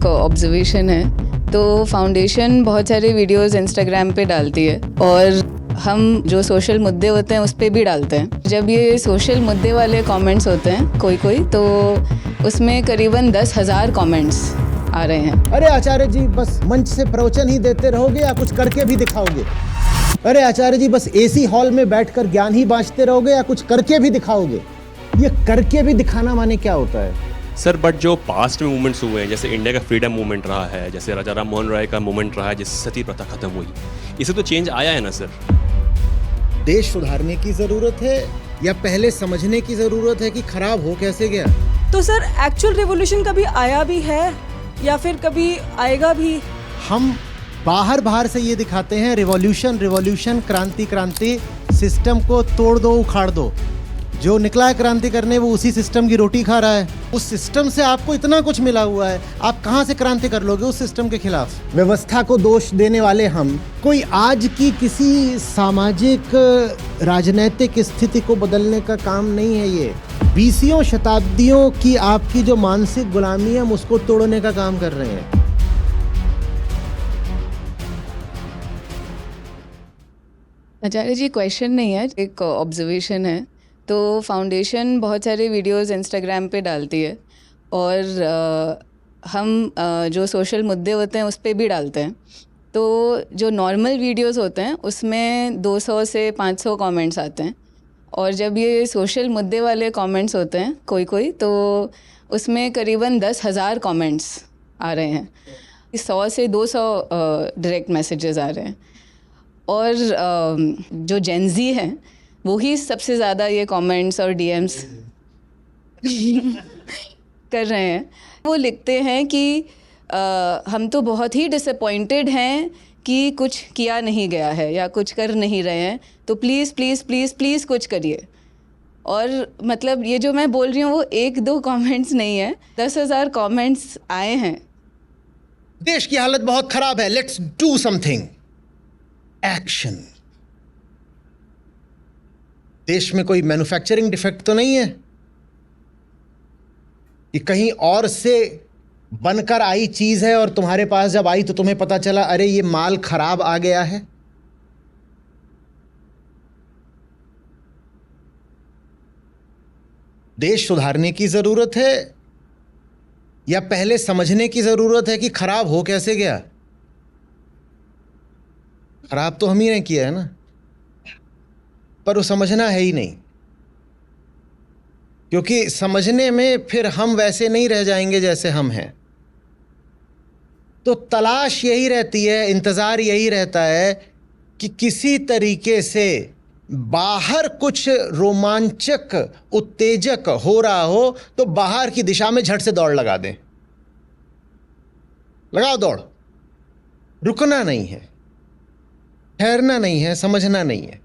एक ऑब्जर्वेशन है, तो फाउंडेशन बहुत सारे वीडियोस इंस्टाग्राम पे डालती है और हम जो सोशल मुद्दे होते हैं उस पर भी डालते हैं। जब ये सोशल मुद्दे वाले कमेंट्स होते हैं कोई तो उसमें करीबन 10,000 कमेंट्स आ रहे हैं। अरे आचार्य जी बस मंच से प्रवचन ही देते रहोगे या कुछ करके भी दिखाओगे? अरे आचार्य जी बस एसी हॉल में बैठकर ज्ञान ही बांटते रहोगे या कुछ करके भी दिखाओगे? ये करके भी दिखाना माने क्या होता है सर? बट जो पास्ट में मूवमेंट्स हुए हैं, जैसे इंडिया का फ्रीडम मूवमेंट रहा है, जैसे राजा राम मोहन राय का मूवमेंट रहा है, जिससे सती प्रथा खत्म हुई, इससे तो चेंज आया है ना सर। देश सुधारने की जरूरत है या पहले समझने की जरूरत है कि खराब हो कैसे गया? तो सर एक्चुअल रिवॉल्यूशन कभी आया भी है या फिर कभी आएगा भी? हम बाहर से ये दिखाते हैं रिवॉल्यूशन, क्रांति, सिस्टम को तोड़ दो, उखाड़ दो। जो निकला है क्रांति करने वो उसी सिस्टम की रोटी खा रहा है। उस सिस्टम से आपको इतना कुछ मिला हुआ है, आप कहां से क्रांति कर लोगे उस सिस्टम के खिलाफ? व्यवस्था को दोष देने वाले हम कोई आज की किसी सामाजिक राजनीतिक स्थिति को बदलने का काम नहीं है। ये 20वीं शताब्दियों की आपकी जो मानसिक गुलामी है हम उसको तोड़ने का काम कर रहे हैं। आचार्य जी क्वेश्चन नहीं है, एक ऑब्जर्वेशन है। तो फाउंडेशन बहुत सारे वीडियोस इंस्टाग्राम पे डालती है और हम जो सोशल मुद्दे होते हैं उस पर भी डालते हैं। तो जो नॉर्मल वीडियोस होते हैं उसमें 200 से 500 कमेंट्स आते हैं और जब ये सोशल मुद्दे वाले कमेंट्स होते हैं कोई तो उसमें करीबन 10,000 कमेंट्स आ रहे हैं। 100 से 200 डायरेक्ट मैसेजेस आ रहे हैं और जो जेनजी हैं वो ही सबसे ज़्यादा ये कमेंट्स और डीएम्स कर रहे हैं। वो लिखते हैं कि हम तो बहुत ही डिसअपॉइंटेड हैं कि कुछ किया नहीं गया है या कुछ कर नहीं रहे हैं, तो प्लीज़ प्लीज़ प्लीज़ प्लीज़ कुछ करिए। और मतलब ये जो मैं बोल रही हूँ वो 1-2 कमेंट्स नहीं है, 10,000 कमेंट्स आए हैं। देश की हालत बहुत खराब है, लेट्स डू समथिंग, एक्शन। देश में कोई मैन्युफैक्चरिंग डिफेक्ट तो नहीं है? ये कहीं और से बनकर आई चीज है और तुम्हारे पास जब आई तो तुम्हें पता चला अरे ये माल खराब आ गया है। देश सुधारने की जरूरत है या पहले समझने की जरूरत है कि खराब हो कैसे गया? खराब तो हम ही ने किया है ना, पर वो समझना है ही नहीं, क्योंकि समझने में फिर हम वैसे नहीं रह जाएंगे जैसे हम हैं। तो तलाश यही रहती है, इंतजार यही रहता है कि किसी तरीके से बाहर कुछ रोमांचक उत्तेजक हो रहा हो तो बाहर की दिशा में झट से दौड़ लगा दें। लगाओ दौड़, रुकना नहीं है, ठहरना नहीं है, समझना नहीं है।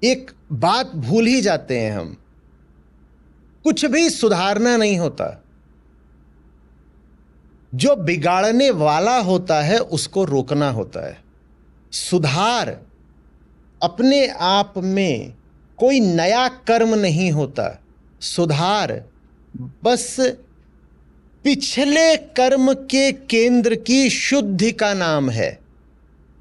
एक बात भूल ही जाते हैं हम, कुछ भी सुधारना नहीं होता, जो बिगाड़ने वाला होता है उसको रोकना होता है। सुधार अपने आप में कोई नया कर्म नहीं होता, सुधार बस पिछले कर्म के केंद्र की शुद्धि का नाम है।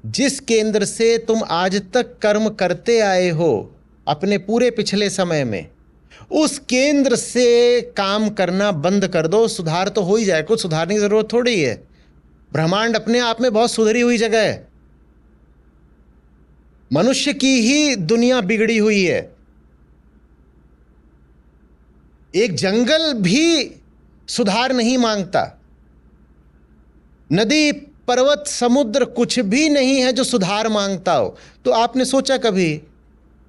जिस केंद्र से तुम आज तक कर्म करते आए हो अपने पूरे पिछले समय में, उस केंद्र से काम करना बंद कर दो, सुधार तो हो ही जाए। कुछ सुधारने की जरूरत थोड़ी है। ब्रह्मांड अपने आप में बहुत सुधरी हुई जगह है, मनुष्य की ही दुनिया बिगड़ी हुई है। एक जंगल भी सुधार नहीं मांगता, नदी पर्वत समुद्र कुछ भी नहीं है जो सुधार मांगता हो। तो आपने सोचा कभी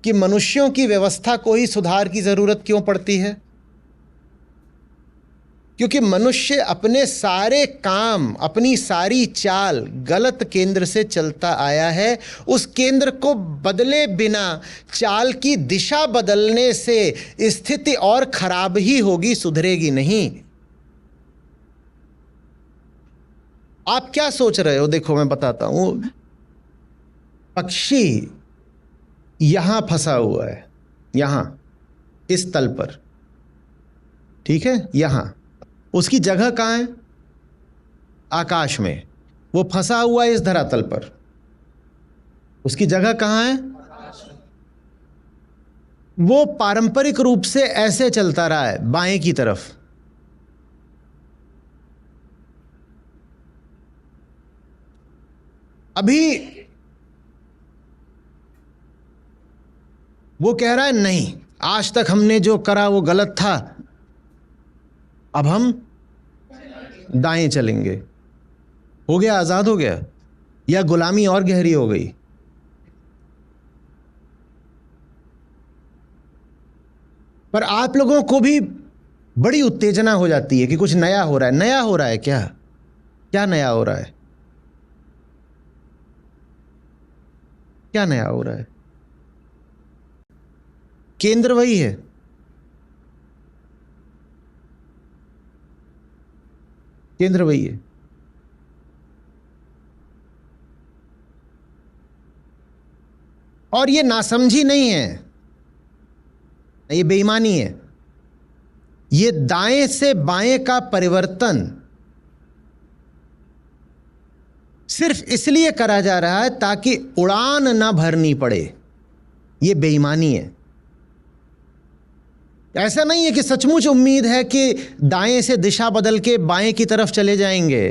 कि मनुष्यों की व्यवस्था को ही सुधार की जरूरत क्यों पड़ती है? क्योंकि मनुष्य अपने सारे काम, अपनी सारी चाल गलत केंद्र से चलता आया है। उस केंद्र को बदले बिना चाल की दिशा बदलने से स्थिति और खराब ही होगी, सुधरेगी नहीं। आप क्या सोच रहे हो? देखो मैं बताता हूं। पक्षी यहां फंसा हुआ है, यहां इस तल पर, ठीक है, यहां। उसकी जगह कहां है? आकाश में। वो फंसा हुआ है इस धरातल पर, उसकी जगह कहां है? वो पारंपरिक रूप से ऐसे चलता रहा है, बाएं की तरफ। अभी वो कह रहा है नहीं, आज तक हमने जो करा वो गलत था, अब हम दाएं चलेंगे। हो गया, आजाद हो गया, या गुलामी और गहरी हो गई? पर आप लोगों को भी बड़ी उत्तेजना हो जाती है कि कुछ नया हो रहा है। नया हो रहा है क्या? क्या नया हो रहा है? क्या नया हो रहा है? केंद्र वही है। केंद्र वही है। और ये नासमझी नहीं है, ये बेईमानी है। ये दाएं से बाएं का परिवर्तन सिर्फ इसलिए करा जा रहा है ताकि उड़ान ना भरनी पड़े। ये बेईमानी है। ऐसा नहीं है कि सचमुच उम्मीद है कि दाएं से दिशा बदल के बाएं की तरफ चले जाएंगे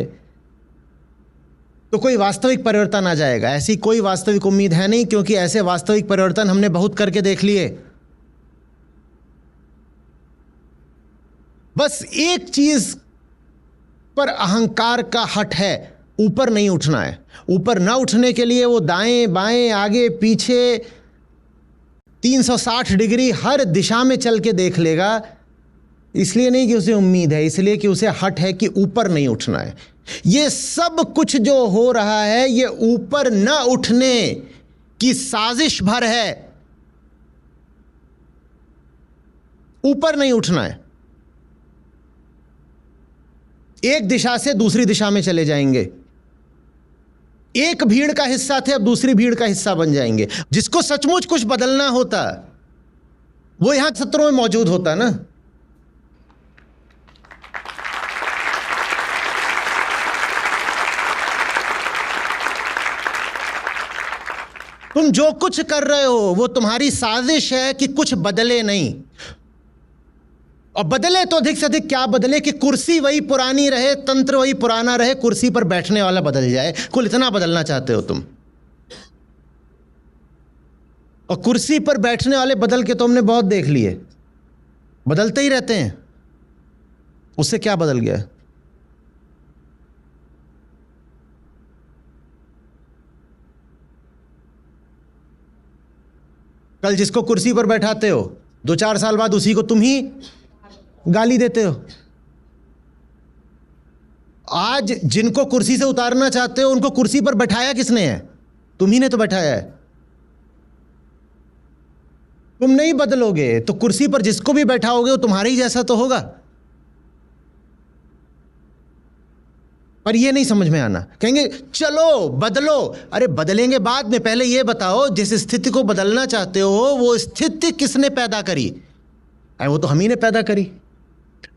तो कोई वास्तविक परिवर्तन आ जाएगा। ऐसी कोई वास्तविक उम्मीद है नहीं, क्योंकि ऐसे वास्तविक परिवर्तन हमने बहुत करके देख लिए। बस एक चीज पर अहंकार का हट है, ऊपर नहीं उठना है। ऊपर ना उठने के लिए वो दाएं बाएं आगे पीछे 360 डिग्री हर दिशा में चल के देख लेगा। इसलिए नहीं कि उसे उम्मीद है, इसलिए कि उसे हट है कि ऊपर नहीं उठना है। ये सब कुछ जो हो रहा है ये ऊपर न उठने की साजिश भर है। ऊपर नहीं उठना है। एक दिशा से दूसरी दिशा में चले जाएंगे। एक भीड़ का हिस्सा थे, अब दूसरी भीड़ का हिस्सा बन जाएंगे। जिसको सचमुच कुछ बदलना होता वो यहां सत्रों में मौजूद होता ना। तुम जो कुछ कर रहे हो वो तुम्हारी साजिश है कि कुछ बदले नहीं। और बदले तो अधिक से अधिक क्या बदले कि कुर्सी वही पुरानी रहे, तंत्र वही पुराना रहे, कुर्सी पर बैठने वाला बदल जाए। कुल इतना बदलना चाहते हो तुम। और कुर्सी पर बैठने वाले बदल के तो हमने बहुत देख लिए, बदलते ही रहते हैं। उससे क्या बदल गया? कल जिसको कुर्सी पर बैठाते हो 2-4 साल बाद उसी को तुम ही गाली देते हो। आज जिनको कुर्सी से उतारना चाहते हो उनको कुर्सी पर बैठाया किसने है? तुम ही ने तो बैठाया है। तुम नहीं बदलोगे तो कुर्सी पर जिसको भी बैठाओगे वो तुम्हारे ही जैसा तो होगा। पर ये नहीं समझ में आना। कहेंगे चलो बदलो। अरे बदलेंगे बाद में, पहले ये बताओ जिस स्थिति को बदलना चाहते हो वो स्थिति किसने पैदा करी? अरे वो तो हम ही ने पैदा करी।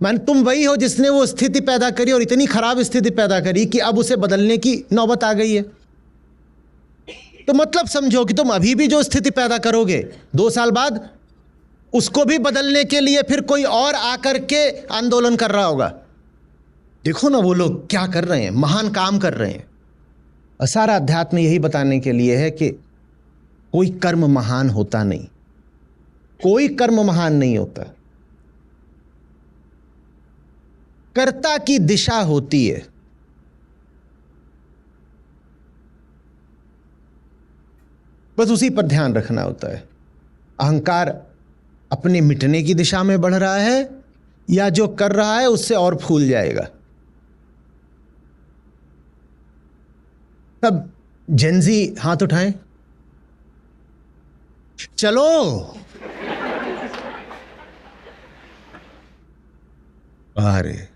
मान तुम वही हो जिसने वो स्थिति पैदा करी और इतनी खराब स्थिति पैदा करी कि अब उसे बदलने की नौबत आ गई है। तो मतलब समझो कि तुम अभी भी जो स्थिति पैदा करोगे 2 साल बाद उसको भी बदलने के लिए फिर कोई और आकर के आंदोलन कर रहा होगा। देखो ना वो लोग क्या कर रहे हैं, महान काम कर रहे हैं। और सारा अध्यात्म यही बताने के लिए है कि कोई कर्म महान होता नहीं, कोई कर्म महान नहीं होता। कर्ता की दिशा होती है। बस उसी पर ध्यान रखना होता है। अहंकार अपने मिटने की दिशा में बढ़ रहा है या जो कर रहा है उससे और फूल जाएगा। तब जेंजी हाथ उठाएं, चलो। अरे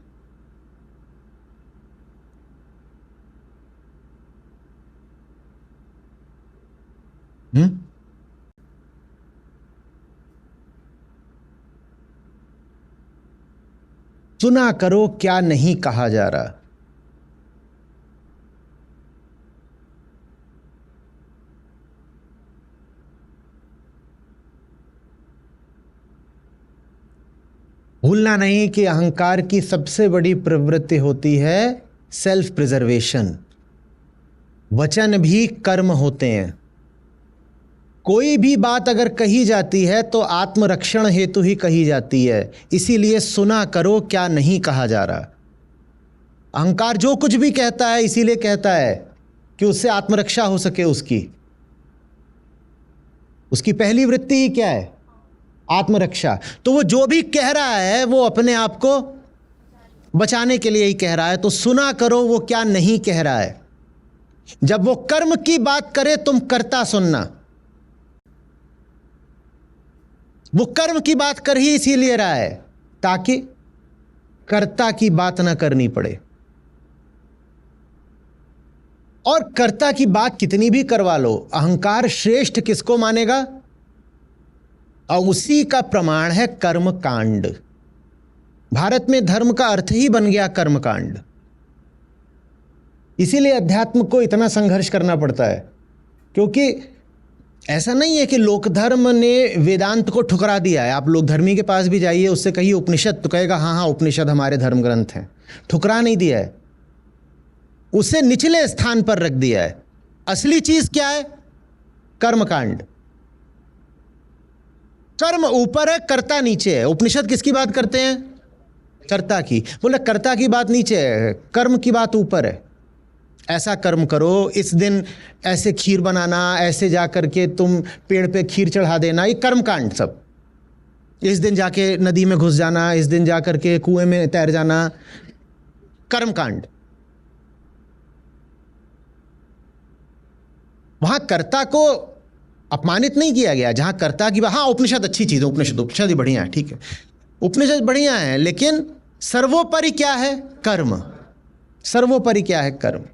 सुना करो क्या नहीं कहा जा रहा। भूलना नहीं कि अहंकार की सबसे बड़ी प्रवृत्ति होती है सेल्फ प्रिजर्वेशन। वचन भी कर्म होते हैं। कोई भी बात अगर कही जाती है तो आत्मरक्षण हेतु ही कही जाती है। इसीलिए सुना करो क्या नहीं कहा जा रहा। अहंकार जो कुछ भी कहता है इसीलिए कहता है कि उससे आत्मरक्षा हो सके। उसकी पहली वृत्ति ही क्या है? आत्मरक्षा। तो वो जो भी कह रहा है वो अपने आप को बचाने के लिए ही कह रहा है। तो सुना करो वो क्या नहीं कह रहा है। जब वो कर्म की बात करे तुम कर्ता सुनना। वो कर्म की बात कर ही इसीलिए रहा है ताकि कर्ता की बात ना करनी पड़े। और कर्ता की बात कितनी भी करवा लो, अहंकार श्रेष्ठ किसको मानेगा? और उसी का प्रमाण है कर्म कांड। भारत में धर्म का अर्थ ही बन गया कर्म कांड। इसीलिए अध्यात्म को इतना संघर्ष करना पड़ता है, क्योंकि ऐसा नहीं है कि लोक धर्म ने वेदांत को ठुकरा दिया है। आप लोग धर्मी के पास भी जाइए, उससे कहिए उपनिषद, तो कहेगा हाँ हाँ उपनिषद हमारे धर्म ग्रंथ हैं। ठुकरा नहीं दिया है, उसे निचले स्थान पर रख दिया है। असली चीज क्या है? कर्मकांड। कर्म ऊपर है, कर्ता नीचे है। उपनिषद किसकी बात करते हैं? कर्ता की। बोले कर्ता की बात नीचे है, कर्म की बात ऊपर है। ऐसा कर्म करो, इस दिन ऐसे खीर बनाना, ऐसे जा करके तुम पेड़ पे खीर चढ़ा देना, ये कर्मकांड सब। इस दिन जाके नदी में घुस जाना, इस दिन जा करके कुएं में तैर जाना, कर्मकांड। वहां कर्ता को अपमानित नहीं किया गया। जहां कर्ता की बात, हाँ उपनिषद अच्छी चीज है, उपनिषद ही बढ़िया है, ठीक है, उपनिषद बढ़िया है, लेकिन सर्वोपरि क्या है? कर्म। सर्वोपरि क्या है? कर्म।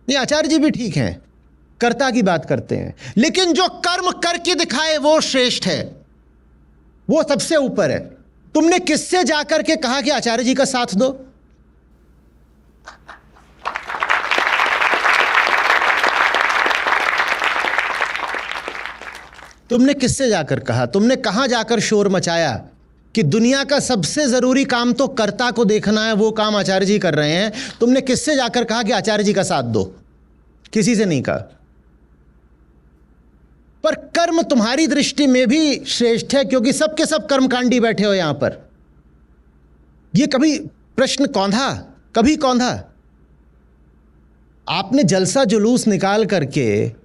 ये आचार्य जी भी ठीक हैं, कर्ता की बात करते हैं, लेकिन जो कर्म करके दिखाए वो श्रेष्ठ है, वो सबसे ऊपर है। तुमने किससे जाकर के कहा कि आचार्य जी का साथ दो? तुमने किससे जाकर कहा? तुमने कहां जाकर शोर मचाया कि दुनिया का सबसे जरूरी काम तो कर्ता को देखना है, वो काम आचार्य जी कर रहे हैं। तुमने किससे जाकर कहा कि आचार्य जी का साथ दो? किसी से नहीं कहा। पर कर्म तुम्हारी दृष्टि में भी श्रेष्ठ है, क्योंकि सबके सब कर्मकांडी बैठे हो यहां पर। ये कभी प्रश्न कौंधा? कभी कौंधा? आपने जलसा जुलूस निकाल करके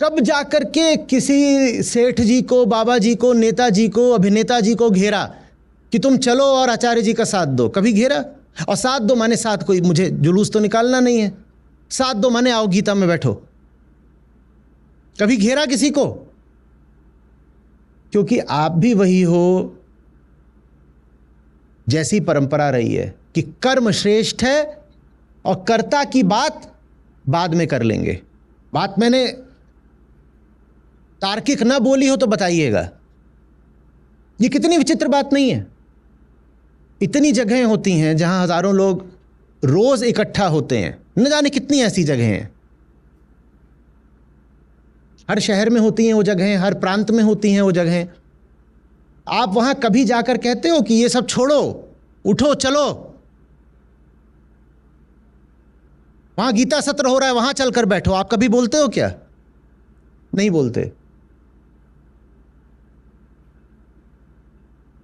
कब जाकर के किसी सेठ जी को, बाबा जी को, नेताजी को, अभिनेता जी को घेरा कि तुम चलो और आचार्य जी का साथ दो? कभी घेरा? और साथ दो माने साथ कोई मुझे जुलूस तो निकालना नहीं है, साथ दो माने आओ गीता में बैठो। कभी घेरा किसी को? क्योंकि आप भी वही हो जैसी परंपरा रही है कि कर्म श्रेष्ठ है और कर्ता की बात बाद में कर लेंगे। बात मैंने तार्किक ना बोली हो तो बताइएगा। ये कितनी विचित्र बात नहीं है? इतनी जगहें होती हैं जहां हजारों लोग रोज इकट्ठा होते हैं, न जाने कितनी ऐसी जगहें हैं। हर शहर में होती हैं वो जगहें, हर प्रांत में होती हैं वो जगहें। आप वहां कभी जाकर कहते हो कि ये सब छोड़ो, उठो चलो, वहां गीता सत्र हो रहा है वहां चलकर बैठो? आप कभी बोलते हो क्या? नहीं बोलते,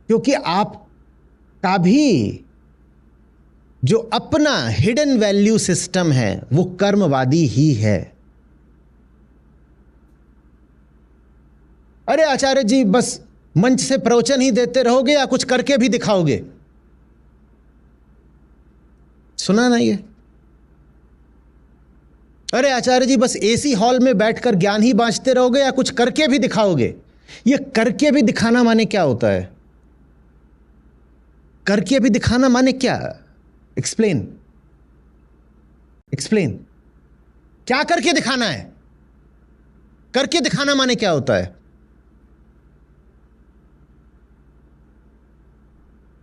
क्योंकि आपका भी जो अपना हिडन वैल्यू सिस्टम है वो कर्मवादी ही है। अरे आचार्य जी बस मंच से प्रवचन ही देते रहोगे या कुछ करके भी दिखाओगे? सुना ना ये? अरे आचार्य जी बस एसी हॉल में बैठकर ज्ञान ही बांटते रहोगे या कुछ करके भी दिखाओगे? ये करके भी दिखाना माने क्या होता है? करके भी दिखाना माने क्या? Explain, explain. क्या करके दिखाना है? करके दिखाना माने क्या होता है?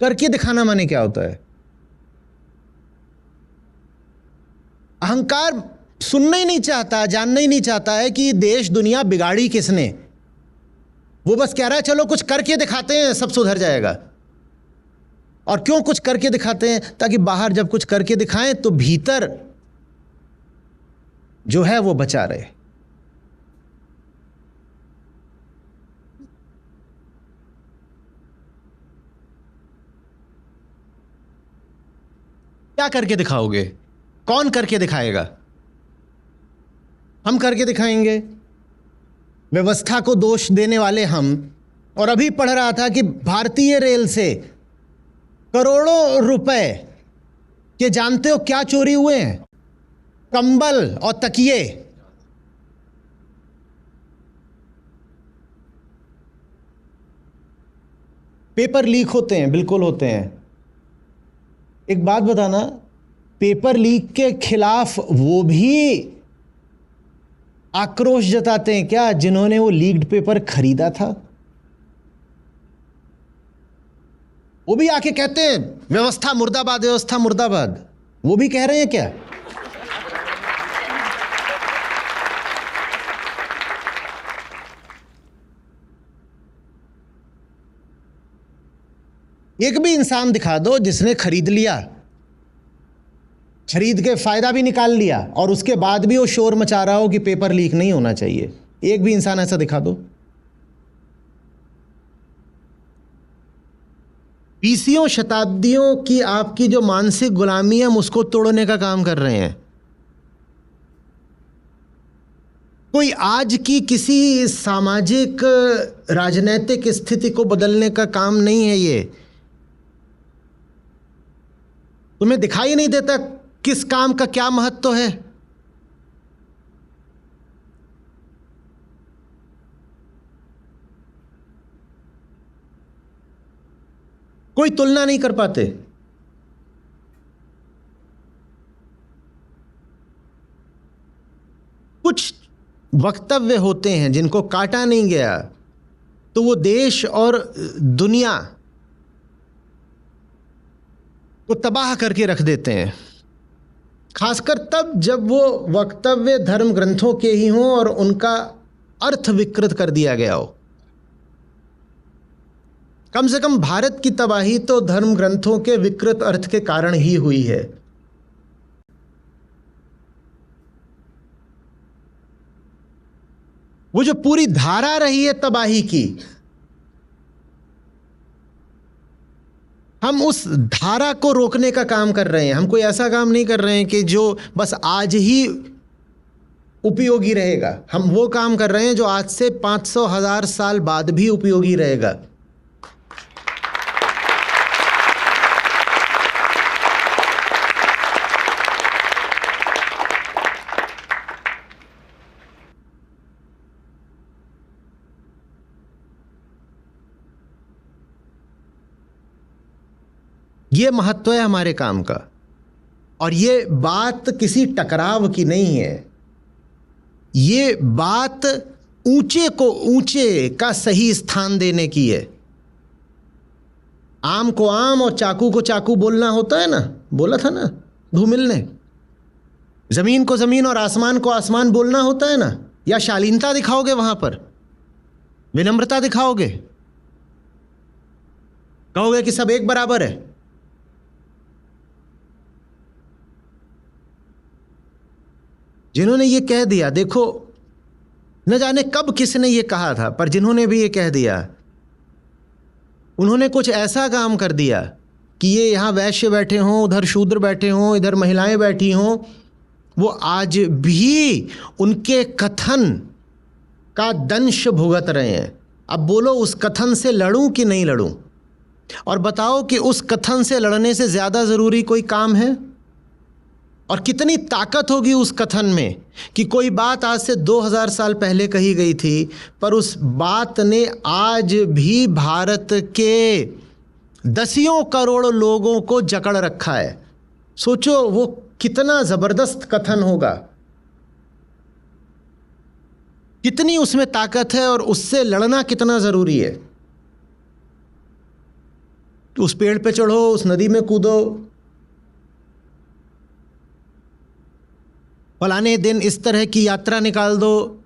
करके दिखाना माने क्या होता है? अहंकार सुनना ही नहीं चाहता, जानना ही नहीं चाहता है कि देश दुनिया बिगाड़ी किसने। वो बस कह रहा है चलो कुछ करके दिखाते हैं, सब सुधर जाएगा। और क्यों कुछ करके दिखाते हैं? ताकि बाहर जब कुछ करके दिखाएं तो भीतर जो है वो बचा रहे। क्या करके दिखाओगे? कौन करके दिखाएगा? हम करके दिखाएंगे। व्यवस्था को दोष देने वाले हम। और अभी पढ़ रहा था कि भारतीय रेल से करोड़ों रुपए के जानते हो क्या चोरी हुए हैं? कंबल और तकिए। पेपर लीक होते हैं, बिल्कुल होते हैं। एक बात बताना, पेपर लीक के खिलाफ वो भी आक्रोश जताते हैं क्या जिन्होंने वो लीक्ड पेपर खरीदा था? वो भी आके कहते हैं व्यवस्था मुर्दाबाद, व्यवस्था मुर्दाबाद। वो भी कह रहे हैं क्या? एक भी इंसान दिखा दो जिसने खरीद लिया, खरीद के फायदा भी निकाल लिया और उसके बाद भी वो शोर मचा रहा हो कि पेपर लीक नहीं होना चाहिए। एक भी इंसान ऐसा दिखा दो। बीसियों शताब्दियों की आपकी जो मानसिक गुलामी है, हम उसको तोड़ने का काम कर रहे हैं। कोई आज की किसी सामाजिक राजनीतिक स्थिति को बदलने का काम नहीं है ये। तुम्हें दिखाई नहीं देता किस काम का क्या महत्व है? कोई तुलना नहीं कर पाते। कुछ वक्तव्य होते हैं जिनको काटा नहीं गया तो वो देश और दुनिया को तबाह करके रख देते हैं। खासकर तब जब वो वक्तव्य धर्म ग्रंथों के ही हों और उनका अर्थ विकृत कर दिया गया हो। कम से कम भारत की तबाही तो धर्म ग्रंथों के विकृत अर्थ के कारण ही हुई है। वो जो पूरी धारा रही है तबाही की, हम उस धारा को रोकने का काम कर रहे हैं। हम कोई ऐसा काम नहीं कर रहे हैं कि जो बस आज ही उपयोगी रहेगा। हम वो काम कर रहे हैं जो आज से 500,000 साल बाद भी उपयोगी रहेगा। ये महत्व है हमारे काम का। और ये बात किसी टकराव की नहीं है। ये बात ऊंचे को ऊंचे का सही स्थान देने की है। आम को आम और चाकू को चाकू बोलना होता है ना, बोला था ना धूमिल ने। जमीन को जमीन और आसमान को आसमान बोलना होता है ना। या शालीनता दिखाओगे वहां पर, विनम्रता दिखाओगे, कहोगे कि सब एक बराबर है। जिन्होंने ये कह दिया, देखो न जाने कब किसने ये कहा था, पर जिन्होंने भी ये कह दिया उन्होंने कुछ ऐसा काम कर दिया कि ये यहाँ वैश्य बैठे हों, उधर शूद्र बैठे हों, इधर महिलाएं बैठी हों, वो आज भी उनके कथन का दंश भुगत रहे हैं। अब बोलो उस कथन से लड़ूं कि नहीं लड़ूं? और बताओ कि उस कथन से लड़ने से ज़्यादा ज़रूरी कोई काम है? और कितनी ताकत होगी उस कथन में कि कोई बात आज से 2000 साल पहले कही गई थी, पर उस बात ने आज भी भारत के दसियों करोड़ लोगों को जकड़ रखा है। सोचो वो कितना ज़बरदस्त कथन होगा, कितनी उसमें ताकत है और उससे लड़ना कितना ज़रूरी है। उस पेड़ पे चढ़ो, उस नदी में कूदो, फलाने दिन इस तरह की यात्रा निकाल दो,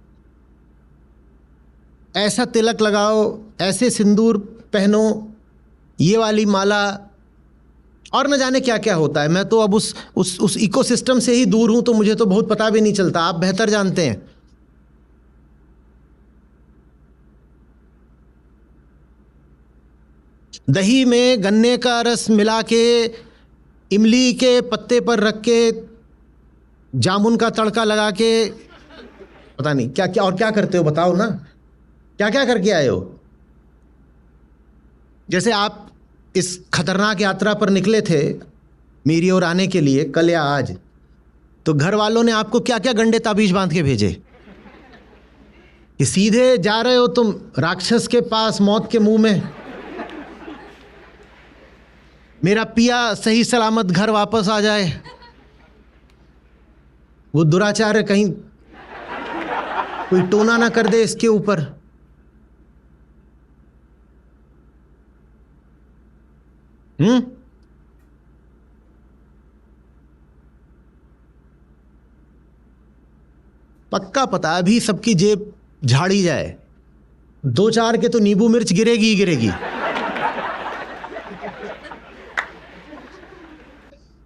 ऐसा तिलक लगाओ, ऐसे सिंदूर पहनो, ये वाली माला, और न जाने क्या क्या होता है। मैं तो अब उस इकोसिस्टम से ही दूर हूं, तो मुझे तो बहुत पता भी नहीं चलता, आप बेहतर जानते हैं। दही में गन्ने का रस मिला के, इमली के पत्ते पर रख के, जामुन का तड़का लगा के, पता नहीं क्या क्या और क्या करते हो, बताओ ना, क्या क्या करके आए हो। जैसे आप इस खतरनाक यात्रा पर निकले थे मेरी ओर आने के लिए, कल या आज, तो घर वालों ने आपको क्या क्या गंडे ताबीज बांध के भेजे कि सीधे जा रहे हो तुम राक्षस के पास, मौत के मुंह में, मेरा पिया सही सलामत घर वापस आ जाए, वो दुराचार्य कहीं कोई टोना ना कर दे इसके ऊपर। पक्का पता, अभी सबकी जेब झाड़ी जाए, 2-4 के तो नींबू मिर्च गिरेगी ही गिरेगी।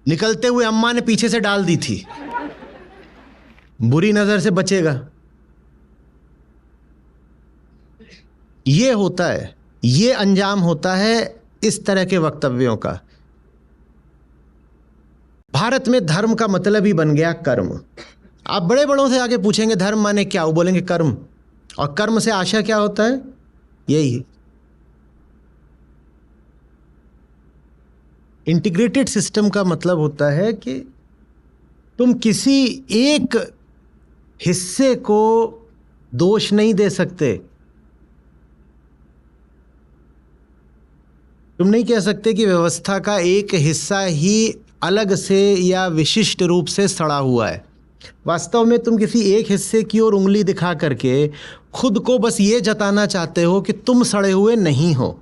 निकलते हुए अम्मा ने पीछे से डाल दी थी, बुरी नजर से बचेगा। ये होता है, ये अंजाम होता है इस तरह के वक्तव्यों का। भारत में धर्म का मतलब ही बन गया कर्म। आप बड़े बड़ों से आके पूछेंगे धर्म माने क्या, वो बोलेंगे कर्म, और कर्म से आशा क्या होता है, यही इंटीग्रेटेड सिस्टम का मतलब होता है कि तुम किसी एक हिस्से को दोष नहीं दे सकते। तुम नहीं कह सकते कि व्यवस्था का एक हिस्सा ही अलग से या विशिष्ट रूप से सड़ा हुआ है। वास्तव में तुम किसी एक हिस्से की ओर उंगली दिखा करके खुद को बस ये जताना चाहते हो कि तुम सड़े हुए नहीं हो।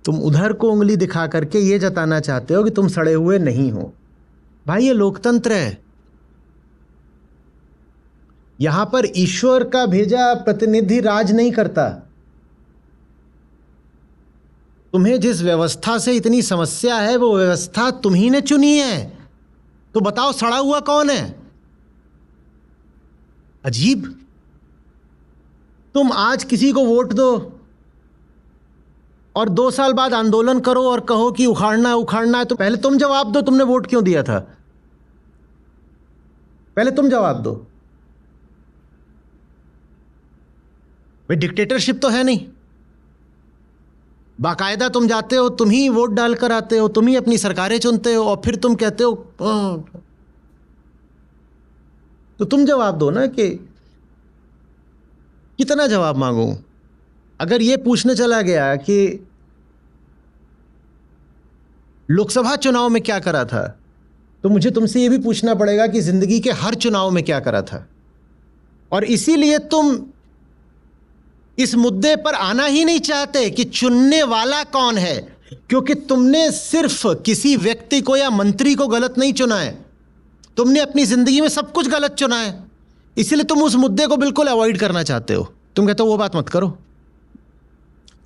तुम उधर को उंगली दिखा करके ये जताना चाहते हो कि तुम सड़े हुए नहीं हो। भाई ये लोकतंत्र है। यहां पर ईश्वर का भेजा प्रतिनिधि राज नहीं करता। तुम्हें जिस व्यवस्था से इतनी समस्या है वो व्यवस्था तुम्ही ने चुनी है, तो बताओ सड़ा हुआ कौन है? अजीब। तुम आज किसी को वोट दो और 2 साल बाद आंदोलन करो और कहो कि उखाड़ना उखाड़ना है, तो पहले तुम जवाब दो, तुमने वोट क्यों दिया था? पहले तुम जवाब दो। भाई डिक्टेटरशिप तो है नहीं। बाकायदा तुम जाते हो, तुम ही वोट डालकर आते हो, तुम ही अपनी सरकारें चुनते हो, और फिर तुम कहते हो तो तुम जवाब दो ना। कि कितना जवाब मांगूं? अगर ये पूछने चला गया कि लोकसभा चुनाव में क्या करा था, तो मुझे तुमसे ये भी पूछना पड़ेगा कि जिंदगी के हर चुनाव में क्या करा था। और इसीलिए तुम इस मुद्दे पर आना ही नहीं चाहते कि चुनने वाला कौन है, क्योंकि तुमने सिर्फ किसी व्यक्ति को या मंत्री को गलत नहीं चुना है, तुमने अपनी जिंदगी में सब कुछ गलत चुना है। इसीलिए तुम उस मुद्दे को बिल्कुल अवॉइड करना चाहते हो। तुम कहते हो वो बात मत करो।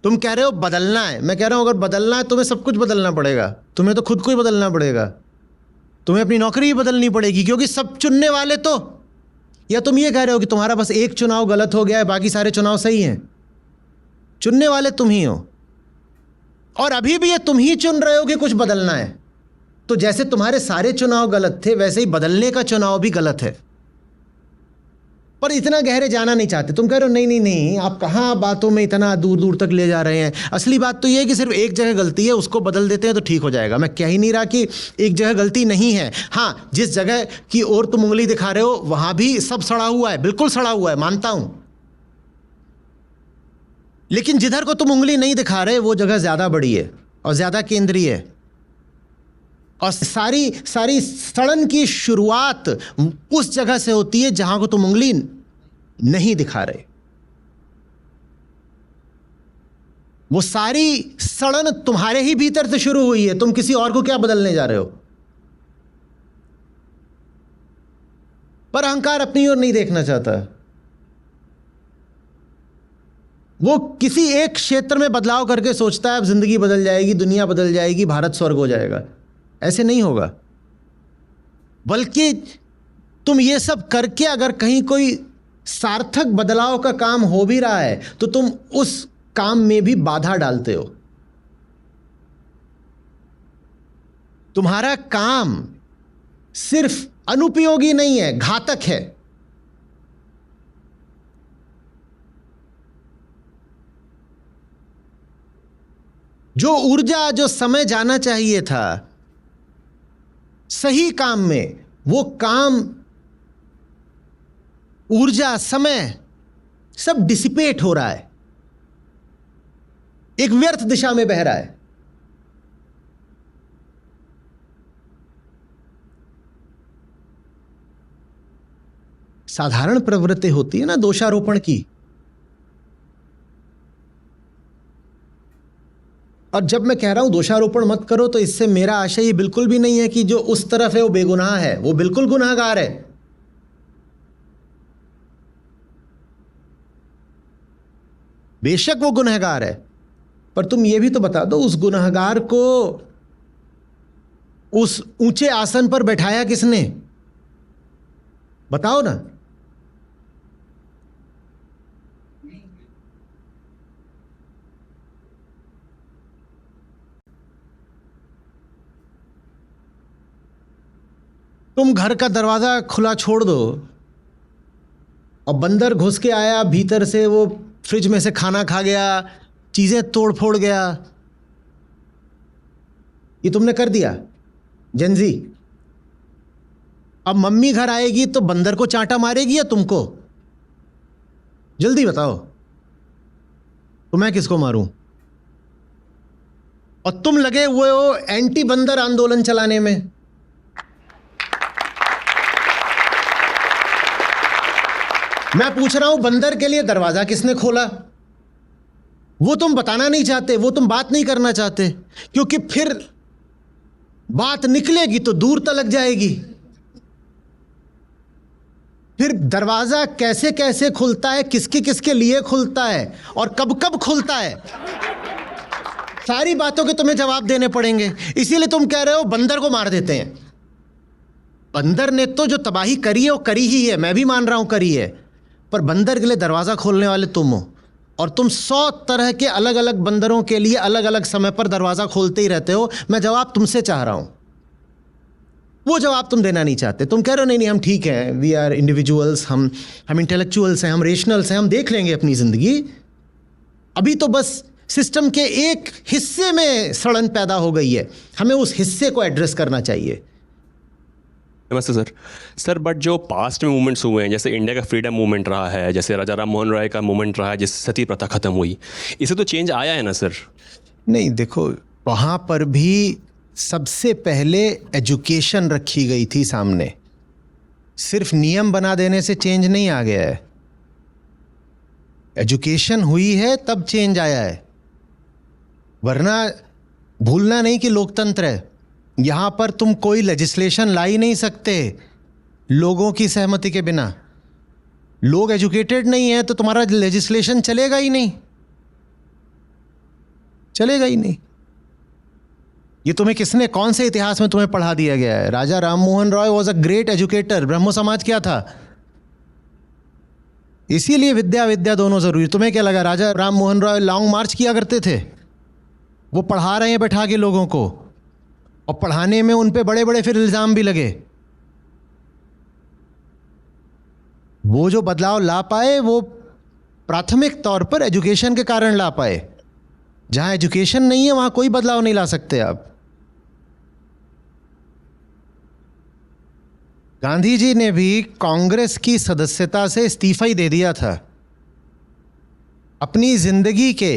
तुम कह रहे हो बदलना है, मैं कह रहा हूं अगर बदलना है तुम्हें सब कुछ बदलना पड़ेगा। तुम्हें तो खुद को ही बदलना पड़ेगा, तुम्हें अपनी नौकरी ही बदलनी पड़ेगी, क्योंकि सब चुनने वाले तो, या तुम ये कह रहे हो कि तुम्हारा बस एक चुनाव गलत हो गया है, बाकी सारे चुनाव सही हैं? चुनने वाले तुम ही हो, और अभी भी ये तुम ही चुन रहे हो कि कुछ बदलना है। तो जैसे तुम्हारे सारे चुनाव गलत थे, वैसे ही बदलने का चुनाव भी गलत है। पर इतना गहरे जाना नहीं चाहते। तुम कह रहे हो नहीं नहीं नहीं, आप कहाँ बातों में इतना दूर दूर तक ले जा रहे हैं। असली बात तो ये है कि सिर्फ एक जगह गलती है, उसको बदल देते हैं तो ठीक हो जाएगा। मैं कह ही नहीं रहा कि एक जगह गलती नहीं है। हाँ, जिस जगह की ओर तुम उंगली दिखा रहे हो वहां भी सब सड़ा हुआ है, बिल्कुल सड़ा हुआ है, मानता हूं। लेकिन जिधर को तुम उंगली नहीं दिखा रहे वो जगह ज्यादा बड़ी है और ज्यादा केंद्रीय है, और सारी सड़न की शुरुआत उस जगह से होती है जहां को तुम उंगली नहीं दिखा रहे। वो सारी सड़न तुम्हारे ही भीतर से शुरू हुई है, तुम किसी और को क्या बदलने जा रहे हो? पर अहंकार अपनी ओर नहीं देखना चाहता। वो किसी एक क्षेत्र में बदलाव करके सोचता है अब जिंदगी बदल जाएगी, दुनिया बदल जाएगी, भारत स्वर्ग हो जाएगा। ऐसे नहीं होगा। बल्कि तुम ये सब करके अगर कहीं कोई सार्थक बदलाव का काम हो भी रहा है तो तुम उस काम में भी बाधा डालते हो। तुम्हारा काम सिर्फ अनुपयोगी नहीं है, घातक है। जो ऊर्जा, जो समय जाना चाहिए था सही काम में, वो काम, ऊर्जा, समय सब डिसिपेट हो रहा है, एक व्यर्थ दिशा में बह रहा है। साधारण प्रवृत्ति होती है ना दोषारोपण की। और जब मैं कह रहा हूं दोषारोपण मत करो, तो इससे मेरा आशय ये बिल्कुल भी नहीं है कि जो उस तरफ है वो बेगुनाह है। वो बिल्कुल गुनाहगार है। बेशक वो गुनहगार है, पर तुम ये भी तो बता दो उस गुनहगार को उस ऊंचे आसन पर बैठाया किसने? बताओ ना। तुम घर का दरवाजा खुला छोड़ दो और बंदर घुस के आया भीतर से, वो फ्रिज में से खाना खा गया, चीजें तोड़ फोड़ गया। ये तुमने कर दिया जेनजी। अब मम्मी घर आएगी तो बंदर को चांटा मारेगी या तुमको? जल्दी बताओ, तो मैं किसको मारूं? और तुम लगे हुए हो एंटी बंदर आंदोलन चलाने में। मैं पूछ रहा हूं बंदर के लिए दरवाजा किसने खोला? वो तुम बताना नहीं चाहते, वो तुम बात नहीं करना चाहते, क्योंकि फिर बात निकलेगी तो दूर तलक जाएगी। फिर दरवाजा कैसे कैसे खुलता है, किसके किसके लिए खुलता है और कब कब खुलता है, सारी बातों के तुम्हें जवाब देने पड़ेंगे। इसीलिए तुम कह रहे हो बंदर को मार देते हैं। बंदर ने तो जो तबाही करी है वो करी ही है, मैं भी मान रहा हूं करी है, पर बंदर के लिए दरवाजा खोलने वाले तुम हो। और तुम 100 तरह के अलग अलग बंदरों के लिए अलग अलग समय पर दरवाजा खोलते ही रहते हो। मैं जवाब तुमसे चाह रहा हूं, वो जवाब तुम देना नहीं चाहते। तुम कह रहे हो नहीं नहीं हम ठीक हैं, वी आर इंडिविजुअल्स, हम इंटेलेक्चुअल्स हैं, हम रेशनल्स हैं, हम देख लेंगे अपनी जिंदगी। अभी तो बस सिस्टम के एक हिस्से में सड़न पैदा हो गई है, हमें उस हिस्से को एड्रेस करना चाहिए। नमस्ते सर। बट जो पास्ट में मूवमेंट्स हुए हैं, जैसे इंडिया का फ्रीडम मूवमेंट रहा है, जैसे राजा राम मोहन राय का मूवमेंट रहा है जिससे सती प्रथा खत्म हुई, इससे तो चेंज आया है ना सर? नहीं, देखो वहाँ पर भी सबसे पहले एजुकेशन रखी गई थी सामने। सिर्फ नियम बना देने से चेंज नहीं आ गया है। एजुकेशन हुई है तब चेंज आया है। वरना भूलना नहीं कि लोकतंत्र है, यहाँ पर तुम कोई लेजिस्लेशन ला ही नहीं सकते लोगों की सहमति के बिना। लोग एजुकेटेड नहीं है तो तुम्हारा लेजिस्लेशन चलेगा ही नहीं, चलेगा ही नहीं। ये तुम्हें किसने, कौन से इतिहास में तुम्हें पढ़ा दिया गया है? Raja Ram Mohan Roy was a great educator. Brahmo Samaj क्या था? इसीलिए विद्या विद्या दोनों जरूरी। तुम्हें क्या लगा राजा राम मोहन रॉय लॉन्ग मार्च किया करते थे? वो पढ़ा रहे हैं बैठा के लोगों को, और पढ़ाने में उन पे बड़े बड़े फिर इल्ज़ाम भी लगे। वो जो बदलाव ला पाए वो प्राथमिक तौर पर एजुकेशन के कारण ला पाए। जहां एजुकेशन नहीं है वहां कोई बदलाव नहीं ला सकते आप। गांधी जी ने भी कांग्रेस की सदस्यता से इस्तीफा ही दे दिया था। अपनी जिंदगी के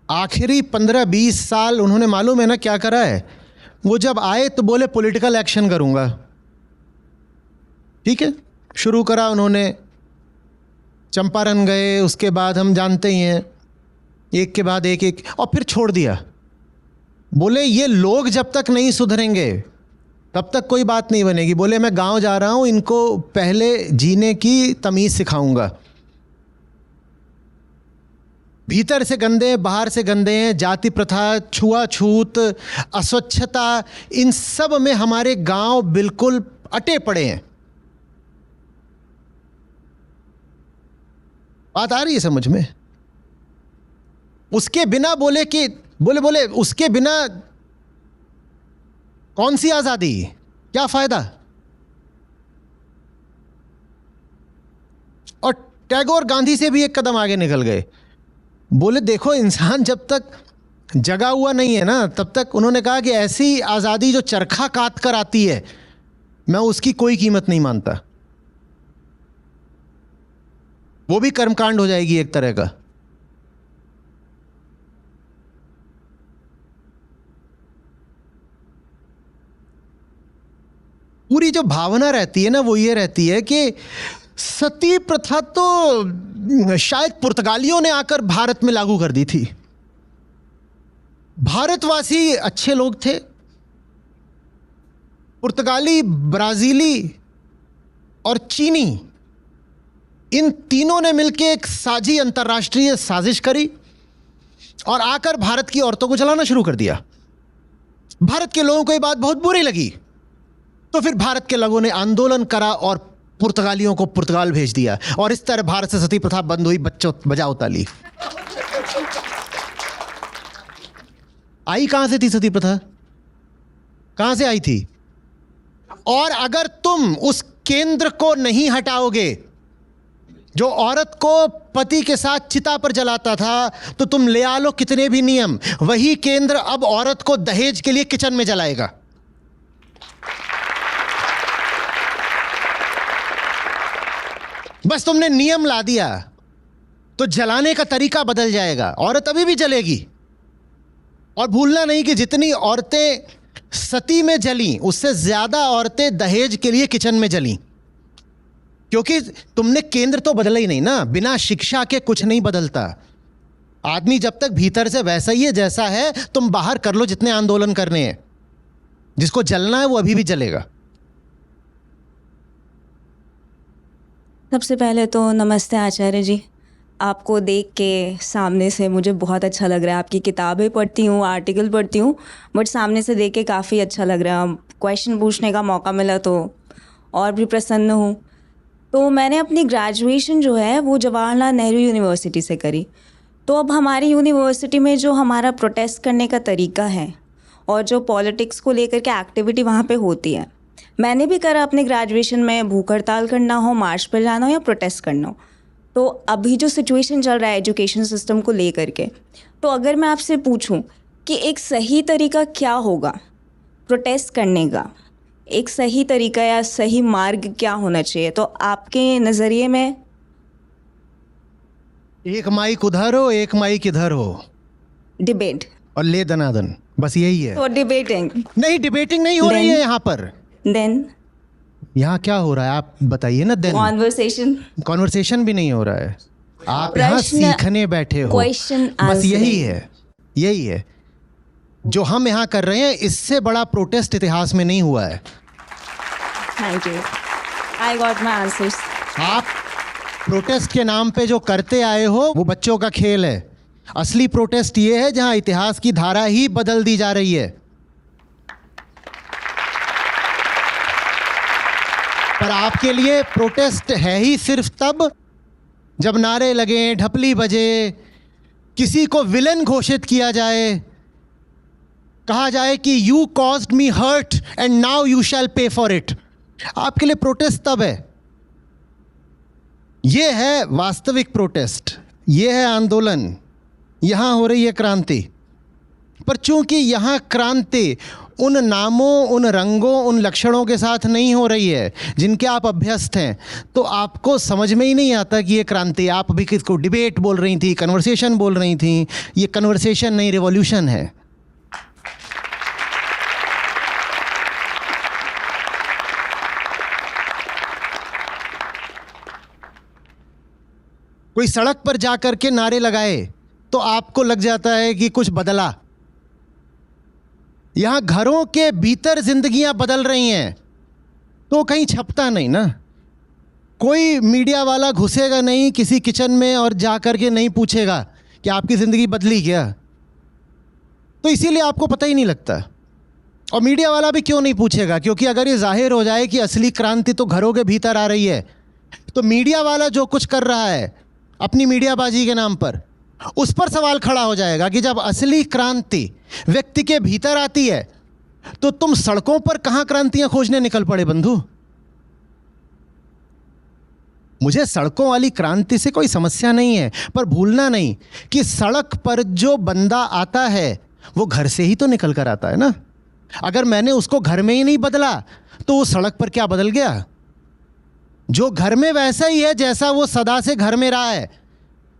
आखिरी 15-20 साल उन्होंने, मालूम है ना क्या करा है? वो जब आए तो बोले पॉलिटिकल एक्शन करूंगा। ठीक है, शुरू करा उन्होंने, चंपारण गए, उसके बाद हम जानते ही हैं एक के बाद एक और फिर छोड़ दिया। बोले ये लोग जब तक नहीं सुधरेंगे तब तक कोई बात नहीं बनेगी। बोले मैं गांव जा रहा हूं, इनको पहले जीने की तमीज़ सिखाऊंगा। भीतर से गंदे हैं, बाहर से गंदे हैं, जाति प्रथा, छुआछूत, अस्वच्छता, इन सब में हमारे गांव बिल्कुल अटे पड़े हैं। बात आ रही है समझ में? उसके बिना बोले कि बोले उसके बिना कौन सी आजादी, क्या फायदा? और टैगोर गांधी से भी एक कदम आगे निकल गए। बोले देखो इंसान जब तक जगा हुआ नहीं है ना, तब तक उन्होंने कहा कि ऐसी आज़ादी जो चरखा काट कर आती है, मैं उसकी कोई कीमत नहीं मानता। वो भी कर्मकांड हो जाएगी एक तरह का। पूरी जो भावना रहती है ना, वो ये रहती है कि सती प्रथा तो शायद पुर्तगालियों ने आकर भारत में लागू कर दी थी। भारतवासी अच्छे लोग थे, पुर्तगाली, ब्राजीली और चीनी, इन तीनों ने मिलकर एक साझी अंतर्राष्ट्रीय साजिश करी और आकर भारत की औरतों को जलाना शुरू कर दिया। भारत के लोगों को ये बात बहुत बुरी लगी, तो फिर भारत के लोगों ने आंदोलन करा और पुर्तगालियों को पुर्तगाल भेज दिया, और इस तरह भारत से सती प्रथा बंद हुई। बच्चों बजाओ ताली। आई कहां से थी सती प्रथा? कहां से आई थी? और अगर तुम उस केंद्र को नहीं हटाओगे जो औरत को पति के साथ चिता पर जलाता था, तो तुम ले आ लो कितने भी नियम, वही केंद्र अब औरत को दहेज के लिए किचन में जलाएगा। बस तुमने नियम ला दिया तो जलाने का तरीका बदल जाएगा। औरत अभी भी जलेगी। और भूलना नहीं कि जितनी औरतें सती में जली, उससे ज्यादा औरतें दहेज के लिए किचन में जली, क्योंकि तुमने केंद्र तो बदला ही नहीं ना। बिना शिक्षा के कुछ नहीं बदलता। आदमी जब तक भीतर से वैसा ही है जैसा है, तुम बाहर कर लो जितने आंदोलन करने हैं, जिसको जलना है वो अभी भी जलेगा। सबसे पहले तो नमस्ते आचार्य जी। आपको देख के सामने से मुझे बहुत अच्छा लग रहा है। आपकी किताबें पढ़ती हूँ, आर्टिकल पढ़ती हूँ, बट सामने से देख के काफ़ी अच्छा लग रहा है। क्वेश्चन पूछने का मौका मिला तो और भी प्रसन्न हूँ। तो मैंने अपनी ग्रेजुएशन जो है वो जवाहरलाल नेहरू यूनिवर्सिटी से करी। तो अब हमारी यूनिवर्सिटी में जो हमारा प्रोटेस्ट करने का तरीका है और जो पॉलिटिक्स को लेकर के एक्टिविटी वहाँ पे होती है, मैंने भी करा अपने ग्रेजुएशन में। भूख हड़ताल करना हो, मार्च पर जाना हो या प्रोटेस्ट करना हो। तो अभी जो सिचुएशन चल रहा है एजुकेशन सिस्टम को लेकर के, तो अगर मैं आपसे पूछूं कि एक सही तरीका क्या होगा प्रोटेस्ट करने का, एक सही तरीका या सही मार्ग क्या होना चाहिए, तो आपके नज़रिए में? एक माइक उधर हो, एक माइक इधर हो, डिबेट और ले दनादन, बस यही है। तो डिबेटिंग नहीं, डिबेटिंग नहीं हो रही है यहाँ पर। देन यहाँ क्या हो रहा है आप बताइए ना। देन कॉन्वर्सेशन भी नहीं हो रहा है। आप यहाँ सीखने बैठे हो। क्वेश्चन बस यही है जो हम यहाँ कर रहे हैं। इससे बड़ा प्रोटेस्ट इतिहास में नहीं हुआ है। Thank you, I got my answers. आप प्रोटेस्ट के नाम पे जो करते आए हो वो बच्चों का खेल है। असली प्रोटेस्ट ये है जहाँ इतिहास की धारा ही बदल दी जा रही है। पर आपके लिए प्रोटेस्ट है ही सिर्फ तब जब नारे लगे, ढपली बजे, किसी को विलन घोषित किया जाए, कहा जाए कि you caused me hurt and now you shall pay for it. आपके लिए प्रोटेस्ट तब है। यह है वास्तविक प्रोटेस्ट, यह है आंदोलन, यहां हो रही है क्रांति। पर चूंकि यहां क्रांति उन नामों, उन रंगों, उन लक्षणों के साथ नहीं हो रही है जिनके आप अभ्यस्त हैं, तो आपको समझ में ही नहीं आता कि ये क्रांति। आप भी किसको डिबेट बोल रही थी, कन्वर्सेशन बोल रही थी। ये कन्वर्सेशन नहीं, रिवॉल्यूशन है। कोई सड़क पर जा कर के नारे लगाए तो आपको लग जाता है कि कुछ बदला। यहां घरों के भीतर जिंदगियां बदल रही हैं, तो कहीं छपता नहीं ना। कोई मीडिया वाला घुसेगा नहीं किसी किचन में और जा कर के नहीं पूछेगा कि आपकी ज़िंदगी बदली क्या, तो इसीलिए आपको पता ही नहीं लगता। और मीडिया वाला भी क्यों नहीं पूछेगा, क्योंकि अगर ये जाहिर हो जाए कि असली क्रांति तो घरों के भीतर आ रही है, तो मीडिया वाला जो कुछ कर रहा है अपनी मीडियाबाजी के नाम पर, उस पर सवाल खड़ा हो जाएगा कि जब असली क्रांति व्यक्ति के भीतर आती है तो तुम सड़कों पर कहाँ क्रांतियां खोजने निकल पड़े बंधु। मुझे सड़कों वाली क्रांति से कोई समस्या नहीं है, पर भूलना नहीं कि सड़क पर जो बंदा आता है वो घर से ही तो निकल कर आता है ना। अगर मैंने उसको घर में ही नहीं बदला तो वो सड़क पर क्या बदल गया? जो घर में वैसा ही है जैसा वो सदा से घर में रहा है,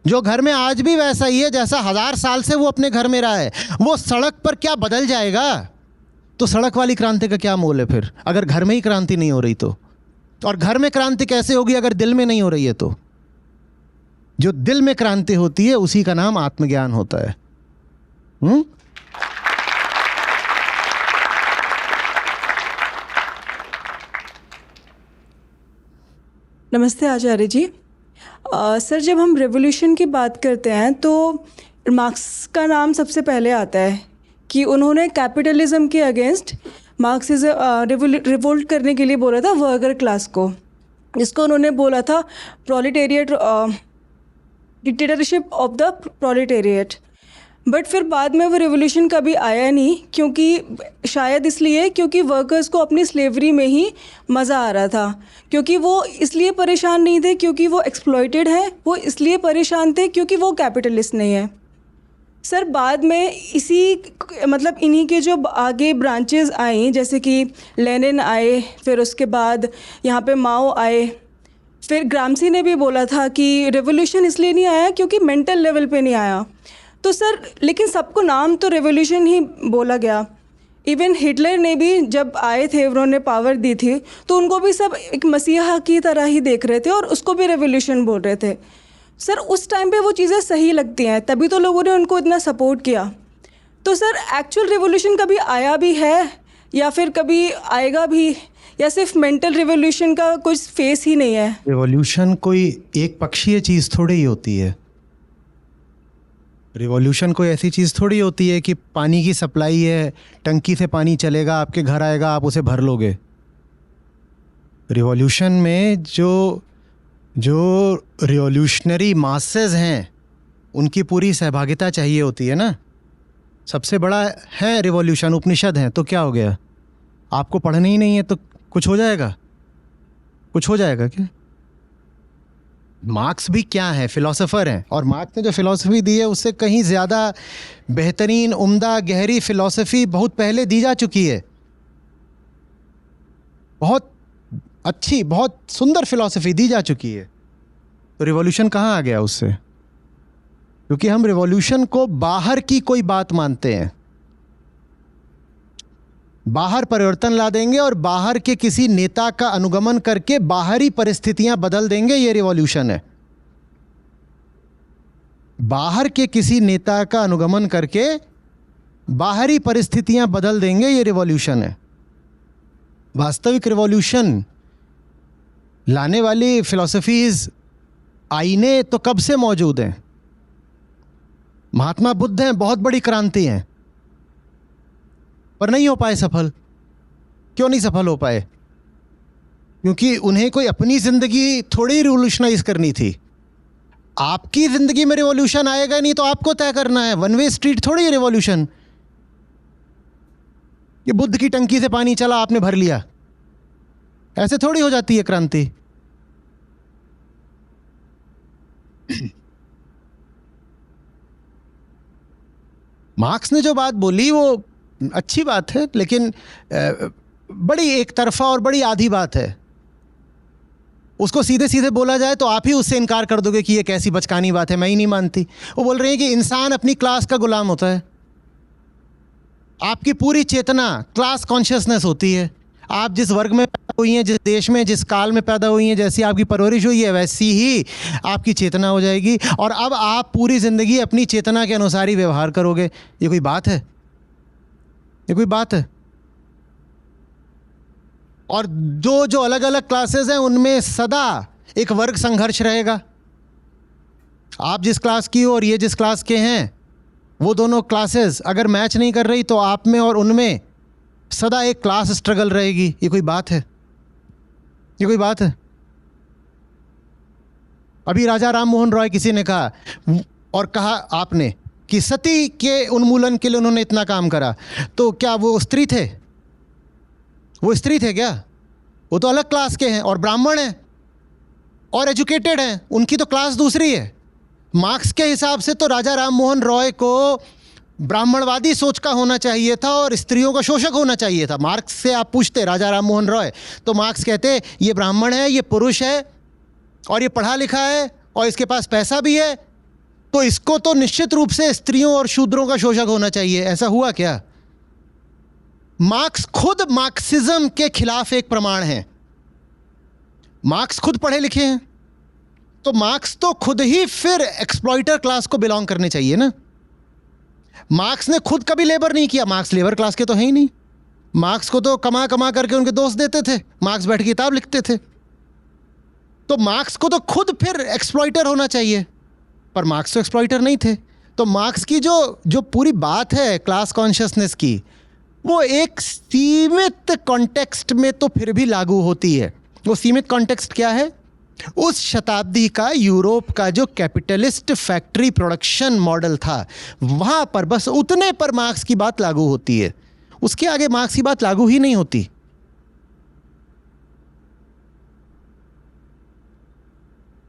जो घर में आज भी वैसा ही है जैसा 1000 साल से वो अपने घर में रहा है, वो सड़क पर क्या बदल जाएगा? तो सड़क वाली क्रांति का क्या मोल है फिर, अगर घर में ही क्रांति नहीं हो रही तो? और घर में क्रांति कैसे होगी अगर दिल में नहीं हो रही है? तो जो दिल में क्रांति होती है उसी का नाम आत्मज्ञान होता है। नमस्ते आचार्य जी। सर, जब हम रेवोल्यूशन की बात करते हैं तो मार्क्स का नाम सबसे पहले आता है कि उन्होंने कैपिटलिज्म के अगेंस्ट मार्क्सिज्म रिवोल्ट करने के लिए बोला था वर्कर क्लास को, जिसको उन्होंने बोला था proletariat, dictatorship of the proletariat. But फिर बाद में वो रेवोल्यूशन कभी आया नहीं, क्योंकि शायद इसलिए क्योंकि वर्कर्स को अपनी स्लेवरी में ही मज़ा आ रहा था, क्योंकि वो इसलिए परेशान नहीं थे क्योंकि वो एक्सप्लॉइटेड हैं, वो इसलिए परेशान थे क्योंकि वो कैपिटलिस्ट नहीं है। सर, बाद में इन्हीं के जो आगे ब्रांचेस आई, जैसे कि लेनिन आए, फिर उसके बाद यहाँ पे माओ आए, फिर ग्रामसी ने भी बोला था कि रेवोल्यूशन इसलिए नहीं आया क्योंकि मेंटल लेवल पे नहीं आया। तो सर, लेकिन सबको नाम तो रेवोल्यूशन ही बोला गया। इवन हिटलर ने भी जब आए थे, उन्होंने पावर दी थी, तो उनको भी सब एक मसीहा की तरह ही देख रहे थे और उसको भी रेवोल्यूशन बोल रहे थे। सर, उस टाइम पे वो चीज़ें सही लगती हैं, तभी तो लोगों ने उनको इतना सपोर्ट किया। तो सर, एक्चुअल रेवोल्यूशन कभी आया भी है या फिर कभी आएगा भी, या सिर्फ मेंटल रेवोल्यूशन का कुछ फेस ही नहीं है? रेवोल्यूशन कोई एक पक्षीय चीज़ थोड़ी ही होती है। रिवॉल्यूशन कोई ऐसी चीज़ थोड़ी होती है कि पानी की सप्लाई है, टंकी से पानी चलेगा, आपके घर आएगा, आप उसे भर लोगे। रिवॉल्यूशन में जो रिवॉल्यूशनरी मासेस हैं उनकी पूरी सहभागिता चाहिए होती है ना। सबसे बड़ा है रिवॉल्यूशन, उपनिषद हैं, तो क्या हो गया? आपको पढ़ना ही नहीं है तो कुछ हो जाएगा? कुछ हो जाएगा क्या? मार्क्स भी क्या है, फिलोसोफर हैं, और मार्क्स ने जो फिलॉसफी दी है उससे कहीं ज़्यादा बेहतरीन, उम्दा, गहरी फिलॉसफी बहुत पहले दी जा चुकी है। बहुत अच्छी, बहुत सुंदर फिलॉसफी दी जा चुकी है। तो रिवॉल्यूशन कहाँ आ गया उससे? क्योंकि हम रिवॉल्यूशन को बाहर की कोई बात मानते हैं, बाहर परिवर्तन ला देंगे और बाहर के किसी नेता का अनुगमन करके बाहरी परिस्थितियां बदल देंगे, ये रिवॉल्यूशन है। बाहर के किसी नेता का अनुगमन करके बाहरी परिस्थितियां बदल देंगे, ये रिवॉल्यूशन है। वास्तविक रिवॉल्यूशन लाने वाली फिलॉसफीज, आईने तो कब से मौजूद हैं। महात्मा बुद्ध हैं, बहुत बड़ी क्रांति हैं, पर नहीं हो पाए सफल। क्यों नहीं सफल हो पाए? क्योंकि उन्हें कोई अपनी ज़िंदगी थोड़ी रिवॉल्यूशनाइज करनी थी। आपकी ज़िंदगी में रिवॉल्यूशन आएगा नहीं तो आपको तय करना है। वन वे स्ट्रीट थोड़ी है रिवॉल्यूशन। ये बुद्ध की टंकी से पानी चला, आपने भर लिया, ऐसे थोड़ी हो जाती है क्रांति। मार्क्स ने जो बात बोली वो अच्छी बात है, लेकिन बड़ी एक तरफा और बड़ी आधी बात है। उसको सीधे सीधे बोला जाए तो आप ही उससे इनकार कर दोगे कि ये कैसी बचकानी बात है, मैं ही नहीं मानती। वो बोल रहे हैं कि इंसान अपनी क्लास का गुलाम होता है। आपकी पूरी चेतना क्लास कॉन्शियसनेस होती है। आप जिस वर्ग में पैदा हुई हैं, जिस देश में, जिस काल में पैदा हुई हैं, जैसी आपकी परवरिश हुई है वैसी ही आपकी चेतना हो जाएगी, और अब आप पूरी ज़िंदगी अपनी चेतना के अनुसार ही व्यवहार करोगे। ये कोई बात है? ये कोई बात है? और जो अलग अलग क्लासेस हैं उनमें सदा एक वर्ग संघर्ष रहेगा। आप जिस क्लास की हो और ये जिस क्लास के हैं, वो दोनों क्लासेस अगर मैच नहीं कर रही तो आप में और उनमें सदा एक क्लास स्ट्रगल रहेगी। ये कोई बात है? ये कोई बात है? अभी राजा राम मोहन रॉय किसी ने कहा, और कहा आपने कि सती के उन्मूलन के लिए उन्होंने इतना काम करा, तो क्या वो स्त्री थे? वो स्त्री थे क्या? वो तो अलग क्लास के हैं और ब्राह्मण हैं और एजुकेटेड हैं, उनकी तो क्लास दूसरी है। मार्क्स के हिसाब से तो राजा राम मोहन रॉय को ब्राह्मणवादी सोच का होना चाहिए था और स्त्रियों का शोषक होना चाहिए था। मार्क्स से आप पूछते राजा राम मोहन रॉय, तो मार्क्स कहते ये ब्राह्मण है, ये पुरुष है और ये पढ़ा लिखा है और इसके पास पैसा भी है, तो इसको तो निश्चित रूप से स्त्रियों और शूद्रों का शोषक होना चाहिए। ऐसा हुआ क्या? मार्क्स खुद मार्क्सिज्म के खिलाफ एक प्रमाण है। मार्क्स खुद पढ़े लिखे हैं, तो मार्क्स तो खुद ही फिर एक्सप्लॉइटर क्लास को बिलोंग करने चाहिए ना। मार्क्स ने खुद कभी लेबर नहीं किया, मार्क्स लेबर क्लास के तो है ही नहीं। मार्क्स को तो कमा कमा करके उनके दोस्त देते थे, मार्क्स बैठ के किताब लिखते थे। तो मार्क्स को तो खुद फिर एक्सप्लॉइटर होना चाहिए, पर मार्क्स तो एक्सप्लॉइटर नहीं थे। तो मार्क्स की जो पूरी बात है क्लास कॉन्शियसनेस की, वो एक सीमित कॉन्टेक्स्ट में तो फिर भी लागू होती है। वो सीमित कॉन्टेक्स्ट क्या है? उस शताब्दी का यूरोप का जो कैपिटलिस्ट फैक्ट्री प्रोडक्शन मॉडल था, वहाँ पर बस उतने पर मार्क्स की बात लागू होती है, उसके आगे मार्क्स की बात लागू ही नहीं होती।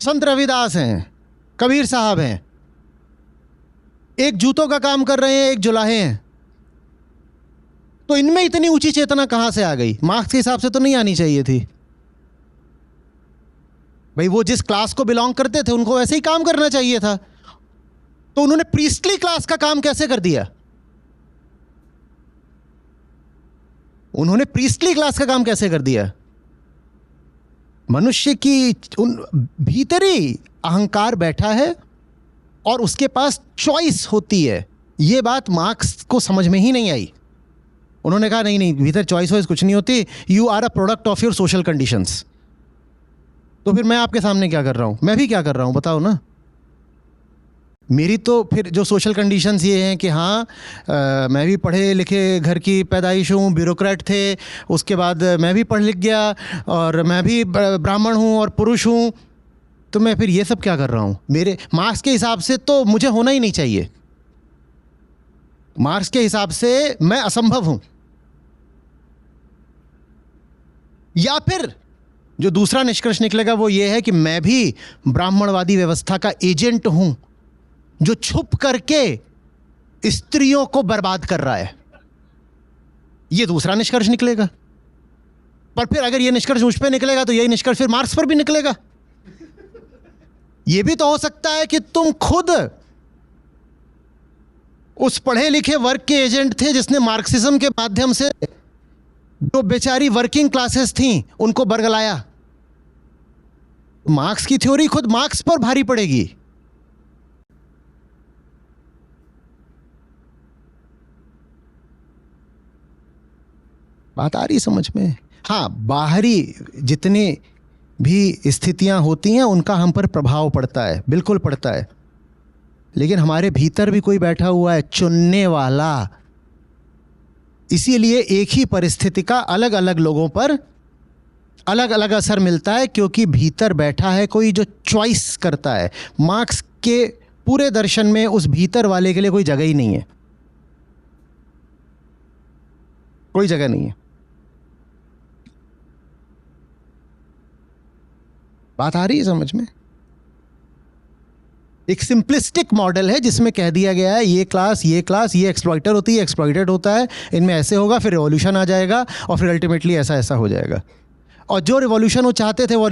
संत रविदास हैं, कबीर साहब हैं, एक जूतों का काम कर रहे हैं, एक जुलाहे हैं, तो इनमें इतनी ऊंची चेतना कहाँ से आ गई? मार्क्स के हिसाब से तो नहीं आनी चाहिए थी भाई। वो जिस क्लास को बिलोंग करते थे उनको वैसे ही काम करना चाहिए था, तो उन्होंने प्रीस्टली क्लास का काम कैसे कर दिया? उन्होंने प्रीस्टली क्लास का काम कैसे कर दिया? मनुष्य की भीतरी अहंकार बैठा है और उसके पास चॉइस होती है। ये बात मार्क्स को समझ में ही नहीं आई। उन्होंने कहा नहीं नहीं, भीतर चॉइस वॉइस कुछ नहीं होती, you are a product of your social conditions. तो फिर मैं आपके सामने क्या कर रहा हूँ? मैं भी क्या कर रहा हूँ बताओ ना। मेरी तो फिर जो सोशल कंडीशंस ये हैं कि हाँ मैं भी पढ़े लिखे घर की पैदाइश हूँ, ब्यूरोक्रेट थे, उसके बाद मैं भी पढ़ लिख गया और मैं भी ब्राह्मण हूँ और पुरुष हूँ, तो मैं फिर ये सब क्या कर रहा हूँ? मेरे मार्क्स के हिसाब से तो मुझे होना ही नहीं चाहिए। मार्क्स के हिसाब से मैं असंभव हूँ। या फिर जो दूसरा निष्कर्ष निकलेगा वो ये है कि मैं भी ब्राह्मणवादी व्यवस्था का एजेंट हूं जो छुप करके स्त्रियों को बर्बाद कर रहा है। ये दूसरा निष्कर्ष निकलेगा। पर फिर अगर ये निष्कर्ष मुझ पे निकलेगा तो यही निष्कर्ष फिर मार्क्स पर भी निकलेगा। ये भी तो हो सकता है कि तुम खुद उस पढ़े लिखे वर्ग के एजेंट थे जिसने मार्क्सिज्म के माध्यम से जो बेचारी वर्किंग क्लासेस थीं उनको बरगलाया। मार्क्स की थ्योरी खुद मार्क्स पर भारी पड़ेगी। बात आ रही समझ में? हाँ, बाहरी जितनी भी स्थितियां होती हैं उनका हम पर प्रभाव पड़ता है, बिल्कुल पड़ता है, लेकिन हमारे भीतर भी कोई बैठा हुआ है चुनने वाला। इसीलिए एक ही परिस्थिति का अलग अलग लोगों पर अलग अलग असर मिलता है, क्योंकि भीतर बैठा है कोई जो चॉइस करता है। मार्क्स के पूरे दर्शन में उस भीतर वाले के लिए कोई जगह ही नहीं है, कोई जगह नहीं है। बात आ रही है समझ में? एक सिंपलिस्टिक मॉडल है जिसमें कह दिया गया है ये क्लास ये एक्सप्लॉइटर होती है, एक्सप्लॉइटेड होता है, इनमें ऐसे होगा, फिर रिवॉल्यूशन आ जाएगा और फिर अल्टीमेटली ऐसा ऐसा हो जाएगा। और जो रिवॉल्यूशन वो चाहते थे वो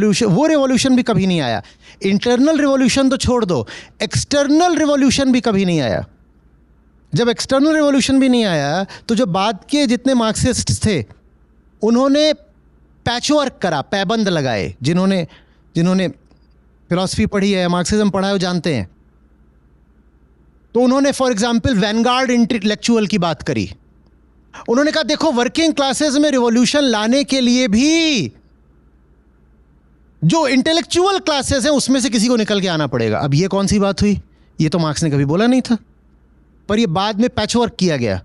रिवॉल्यूशन भी कभी नहीं आया। इंटरनल रिवॉल्यूशन तो छोड़ दो, एक्सटर्नल रिवॉल्यूशन भी कभी नहीं आया। जब एक्सटर्नल रिवॉल्यूशन भी नहीं आया तो जो बाद के जितने मार्क्सिस्ट थे उन्होंने पैचवर्क करा, पैबंद लगाए। जिन्होंने फिलॉसफी पढ़ी है, मार्क्सिज्म पढ़ा है, वो जानते हैं। तो उन्होंने फॉर एग्जाम्पल वैनगार्ड इंटेलेक्चुअल की बात करी। उन्होंने कहा देखो वर्किंग क्लासेस में रिवॉल्यूशन लाने के लिए भी जो इंटेलेक्चुअल क्लासेस हैं उसमें से किसी को निकल के आना पड़ेगा। अब ये कौन सी बात हुई? ये तो मार्क्स ने कभी बोला नहीं था, पर ये बाद में पैचवर्क किया गया।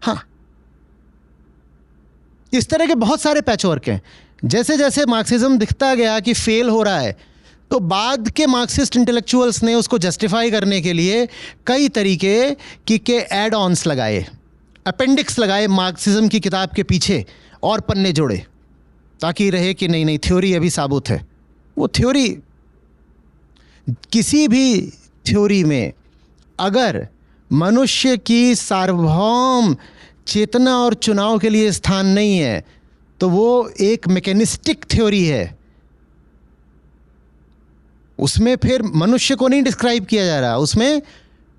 हाँ, इस तरह के बहुत सारे पैचवर्क हैं। जैसे जैसे मार्क्सिज्म दिखता गया कि फेल हो रहा है, तो बाद के मार्क्सिस्ट इंटेलेक्चुअल्स ने उसको जस्टिफाई करने के लिए कई तरीके के एड ऑन्स लगाए, अपेंडिक्स लगाए मार्क्सिज्म की किताब के पीछे और पन्ने जोड़े, ताकि रहे कि नहीं नहीं थ्योरी अभी साबुत है। वो थ्योरी, किसी भी थ्योरी में अगर मनुष्य की सार्वभौम चेतना और चुनाव के लिए स्थान नहीं है तो वो एक मैकेनिस्टिक थ्योरी है। उसमें फिर मनुष्य को नहीं डिस्क्राइब किया जा रहा, उसमें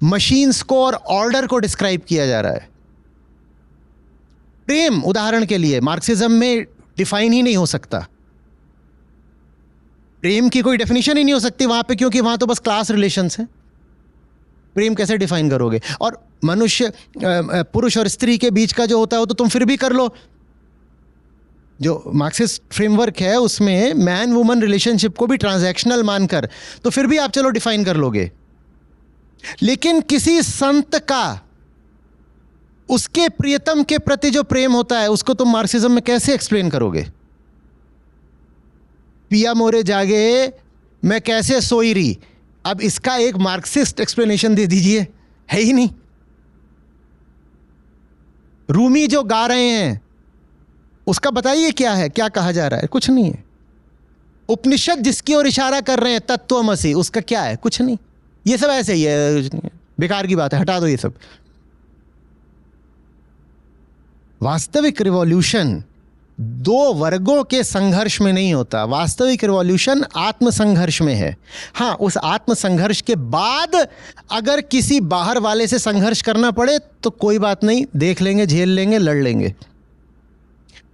मशीन्स को और ऑर्डर को डिस्क्राइब किया जा रहा है। प्रेम उदाहरण के लिए मार्क्सिज्म में डिफाइन ही नहीं हो सकता। प्रेम की कोई डेफिनेशन ही नहीं हो सकती वहां पे, क्योंकि वहां तो बस क्लास रिलेशंस हैं। प्रेम कैसे डिफाइन करोगे? और मनुष्य, पुरुष और स्त्री के बीच का जो होता है वो तो तुम फिर भी कर लो। जो मार्क्सिस्ट फ्रेमवर्क है उसमें मैन वुमन रिलेशनशिप को भी ट्रांजैक्शनल मानकर तो फिर भी आप चलो डिफाइन कर लोगे। लेकिन किसी संत का उसके प्रियतम के प्रति जो प्रेम होता है उसको तुम मार्क्सिज्म में कैसे एक्सप्लेन करोगे? पिया मोरे जागे मैं कैसे सोई रही, अब इसका एक मार्क्सिस्ट एक्सप्लेनेशन दे दीजिए, है ही नहीं। रूमी जो गा रहे हैं उसका बताइए क्या है, क्या कहा जा रहा है? कुछ नहीं है। उपनिषद जिसकी ओर इशारा कर रहे हैं तत्वमसि, उसका क्या है? कुछ नहीं। ये सब ऐसे ही है, बेकार की बात है, हटा दो ये सब। वास्तविक रिवॉल्यूशन दो वर्गों के संघर्ष में नहीं होता। वास्तविक रिवॉल्यूशन आत्मसंघर्ष में है। हाँ, उस आत्मसंघर्ष के बाद अगर किसी बाहर वाले से संघर्ष करना पड़े तो कोई बात नहीं, देख लेंगे, झेल लेंगे, लड़ लेंगे।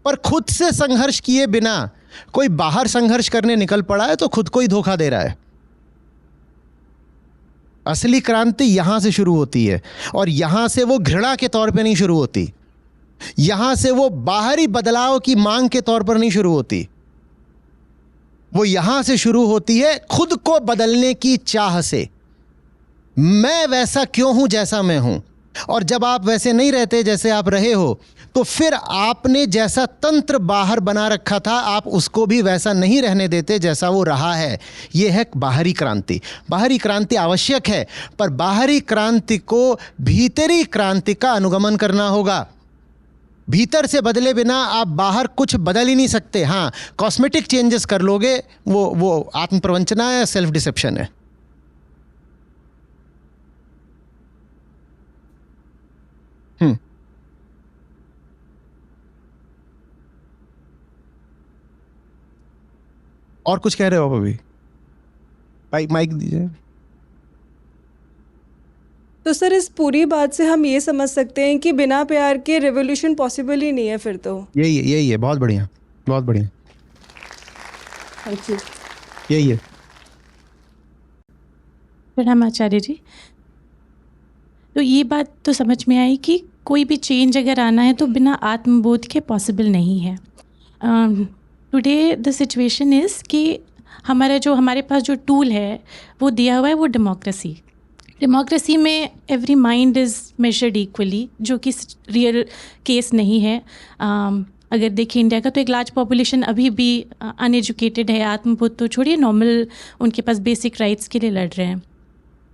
पर खुद से संघर्ष किए बिना कोई बाहर संघर्ष करने निकल पड़ा है तो खुद को ही धोखा दे रहा है। असली क्रांति यहां से शुरू होती है, और यहां से वो घृणा के तौर पे नहीं शुरू होती, यहां से वो बाहरी बदलाव की मांग के तौर पर नहीं शुरू होती। वो यहां से शुरू होती है खुद को बदलने की चाह से। मैं वैसा क्यों हूं जैसा मैं हूं, और जब आप वैसे नहीं रहते जैसे आप रहे हो तो फिर आपने जैसा तंत्र बाहर बना रखा था आप उसको भी वैसा नहीं रहने देते जैसा वो रहा है। ये है बाहरी क्रांति। बाहरी क्रांति आवश्यक है, पर बाहरी क्रांति को भीतरी क्रांति का अनुगमन करना होगा। भीतर से बदले बिना आप बाहर कुछ बदल ही नहीं सकते। हाँ, कॉस्मेटिक चेंजेस कर लोगे, वो आत्म प्रवंचना है, सेल्फ डिसेप्शन है। और कुछ कह रहे हो आप अभी? माइक दीजिए। तो सर इस पूरी बात से हम ये समझ सकते हैं कि बिना प्यार के रेवोल्यूशन पॉसिबल ही नहीं है फिर तो। यही है। बहुत बढ़िया, बहुत बढ़िया। Thank you. यही है। प्रणाम आचार्य जी। तो ये बात तो समझ में आई कि कोई भी चेंज अगर आना है तो बिना आत्मबोध के पॉसिबल नहीं है। टुडे द सिचुएशन इज़ कि हमारे पास जो टूल है वो दिया हुआ है वो डेमोक्रेसी में every mind is measured equally, जो कि रियल केस नहीं है। अगर देखें इंडिया का तो एक लार्ज पॉपुलेशन अभी भी अनएजुकेटेड है। आत्मबोध तो छोड़िए, नॉर्मल उनके पास बेसिक राइट्स के लिए लड़ रहे हैं।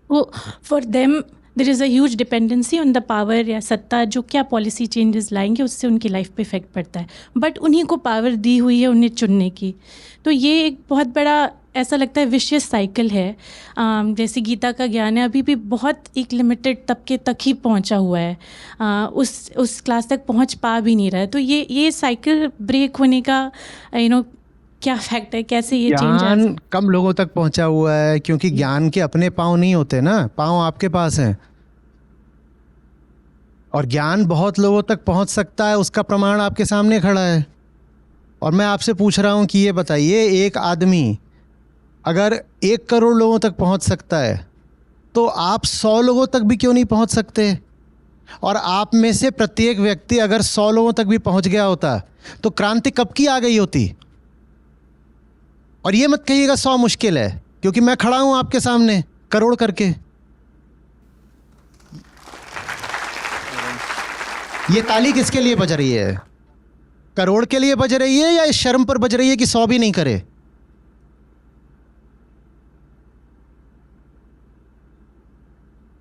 वो for them there is a huge dependency on the power या सत्ता, जो क्या पॉलिसी चेंजेस लाएंगे उससे उनकी लाइफ पे इफेक्ट पड़ता है। बट उन्हीं को पावर दी हुई है उन्हें चुनने की। तो ये एक बहुत बड़ा ऐसा लगता है विशियस साइकिल है। जैसे गीता का ज्ञान है अभी भी बहुत एक लिमिटेड तबके तक ही पहुंचा हुआ है, उस क्लास तक पहुंच पा भी नहीं रहा है। तो ये साइकिल ब्रेक होने का क्या फैक्ट है, कैसे ये चेंज? ज्ञान कम लोगों तक पहुंचा हुआ है क्योंकि ज्ञान के अपने पाँव नहीं होते ना, पाँव आपके पास हैं। और ज्ञान बहुत लोगों तक पहुंच सकता है, उसका प्रमाण आपके सामने खड़ा है। और मैं आपसे पूछ रहा हूं कि ये बताइए, एक आदमी अगर 1 करोड़ लोगों तक पहुंच सकता है तो आप 100 लोगों तक भी क्यों नहीं पहुंच सकते? और आप में से प्रत्येक व्यक्ति अगर 100 लोगों तक भी पहुंच गया होता तो क्रांति कब की आ गई होती? और ये मत कहिएगा 100 मुश्किल है, क्योंकि मैं खड़ा हूं आपके सामने करोड़ करके। ये ताली किसके लिए बज रही है? करोड़ के लिए बज रही है या इस शर्म पर बज रही है कि 100 भी नहीं करे?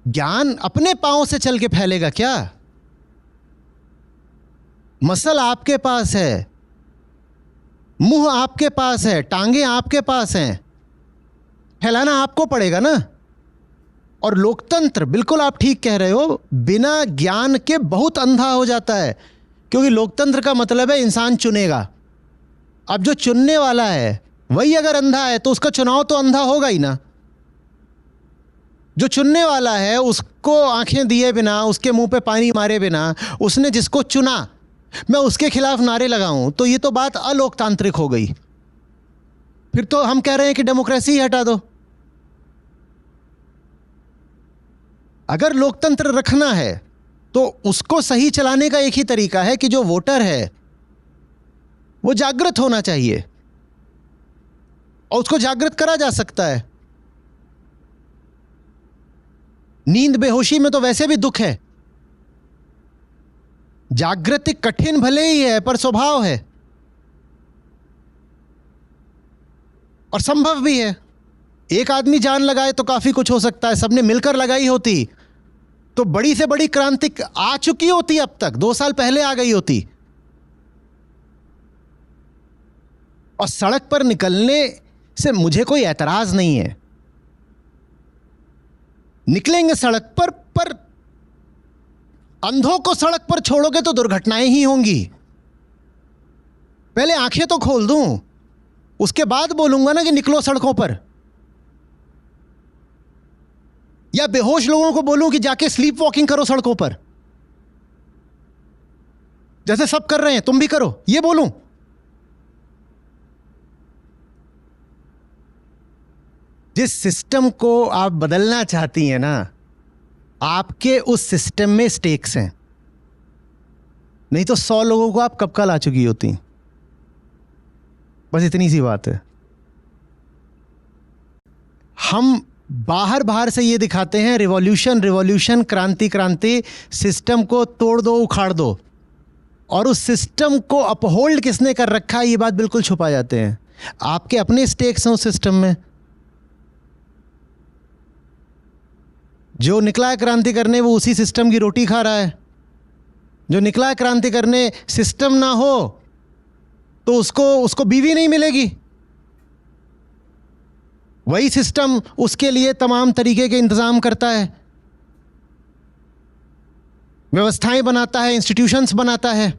ज्ञान अपने पांव से चल के फैलेगा क्या? मसल आपके पास है, मुंह आपके पास है, टांगे आपके पास हैं, फैलाना आपको पड़ेगा ना। और लोकतंत्र, बिल्कुल आप ठीक कह रहे हो, बिना ज्ञान के बहुत अंधा हो जाता है, क्योंकि लोकतंत्र का मतलब है इंसान चुनेगा। अब जो चुनने वाला है वही अगर अंधा है तो उसका चुनाव तो अंधा होगा ही ना। जो चुनने वाला है उसको आंखें दिए बिना, उसके मुंह पे पानी मारे बिना, उसने जिसको चुना, मैं उसके खिलाफ नारे लगाऊं तो ये तो बात अलोकतांत्रिक हो गई। फिर तो हम कह रहे हैं कि डेमोक्रेसी ही हटा दो। अगर लोकतंत्र रखना है तो उसको सही चलाने का एक ही तरीका है कि जो वोटर है वो जागृत होना चाहिए, और उसको जागृत करा जा सकता है। नींद बेहोशी में तो वैसे भी दुख है। जागृति कठिन भले ही है पर स्वभाव है और संभव भी है। एक आदमी जान लगाए तो काफी कुछ हो सकता है, सबने मिलकर लगाई होती तो बड़ी से बड़ी क्रांति आ चुकी होती, अब तक 2 साल पहले आ गई होती। और सड़क पर निकलने से मुझे कोई ऐतराज नहीं है, निकलेंगे सड़क पर अंधों को सड़क पर छोड़ोगे तो दुर्घटनाएं ही होंगी। पहले आंखें तो खोल दूं, उसके बाद बोलूंगा ना कि निकलो सड़कों पर। या बेहोश लोगों को बोलूं कि जाके स्लीप वॉकिंग करो सड़कों पर, जैसे सब कर रहे हैं तुम भी करो, ये बोलूं? जिस सिस्टम को आप बदलना चाहती हैं ना, आपके उस सिस्टम में स्टेक्स हैं, नहीं तो 100 लोगों को आप कब का ला चुकी होती। बस इतनी सी बात है। हम बाहर से ये दिखाते हैं रिवॉल्यूशन रिवॉल्यूशन, क्रांति क्रांति, सिस्टम को तोड़ दो उखाड़ दो, और उस सिस्टम को अपहोल्ड किसने कर रखा है ये बात बिल्कुल छुपा जाते हैं। आपके अपने स्टेक्स हैं उस सिस्टम में। जो निकला है क्रांति करने वो उसी सिस्टम की रोटी खा रहा है। जो निकला है क्रांति करने, सिस्टम ना हो तो उसको बीवी नहीं मिलेगी। वही सिस्टम उसके लिए तमाम तरीके के इंतजाम करता है, व्यवस्थाएं बनाता है, इंस्टीट्यूशंस बनाता है,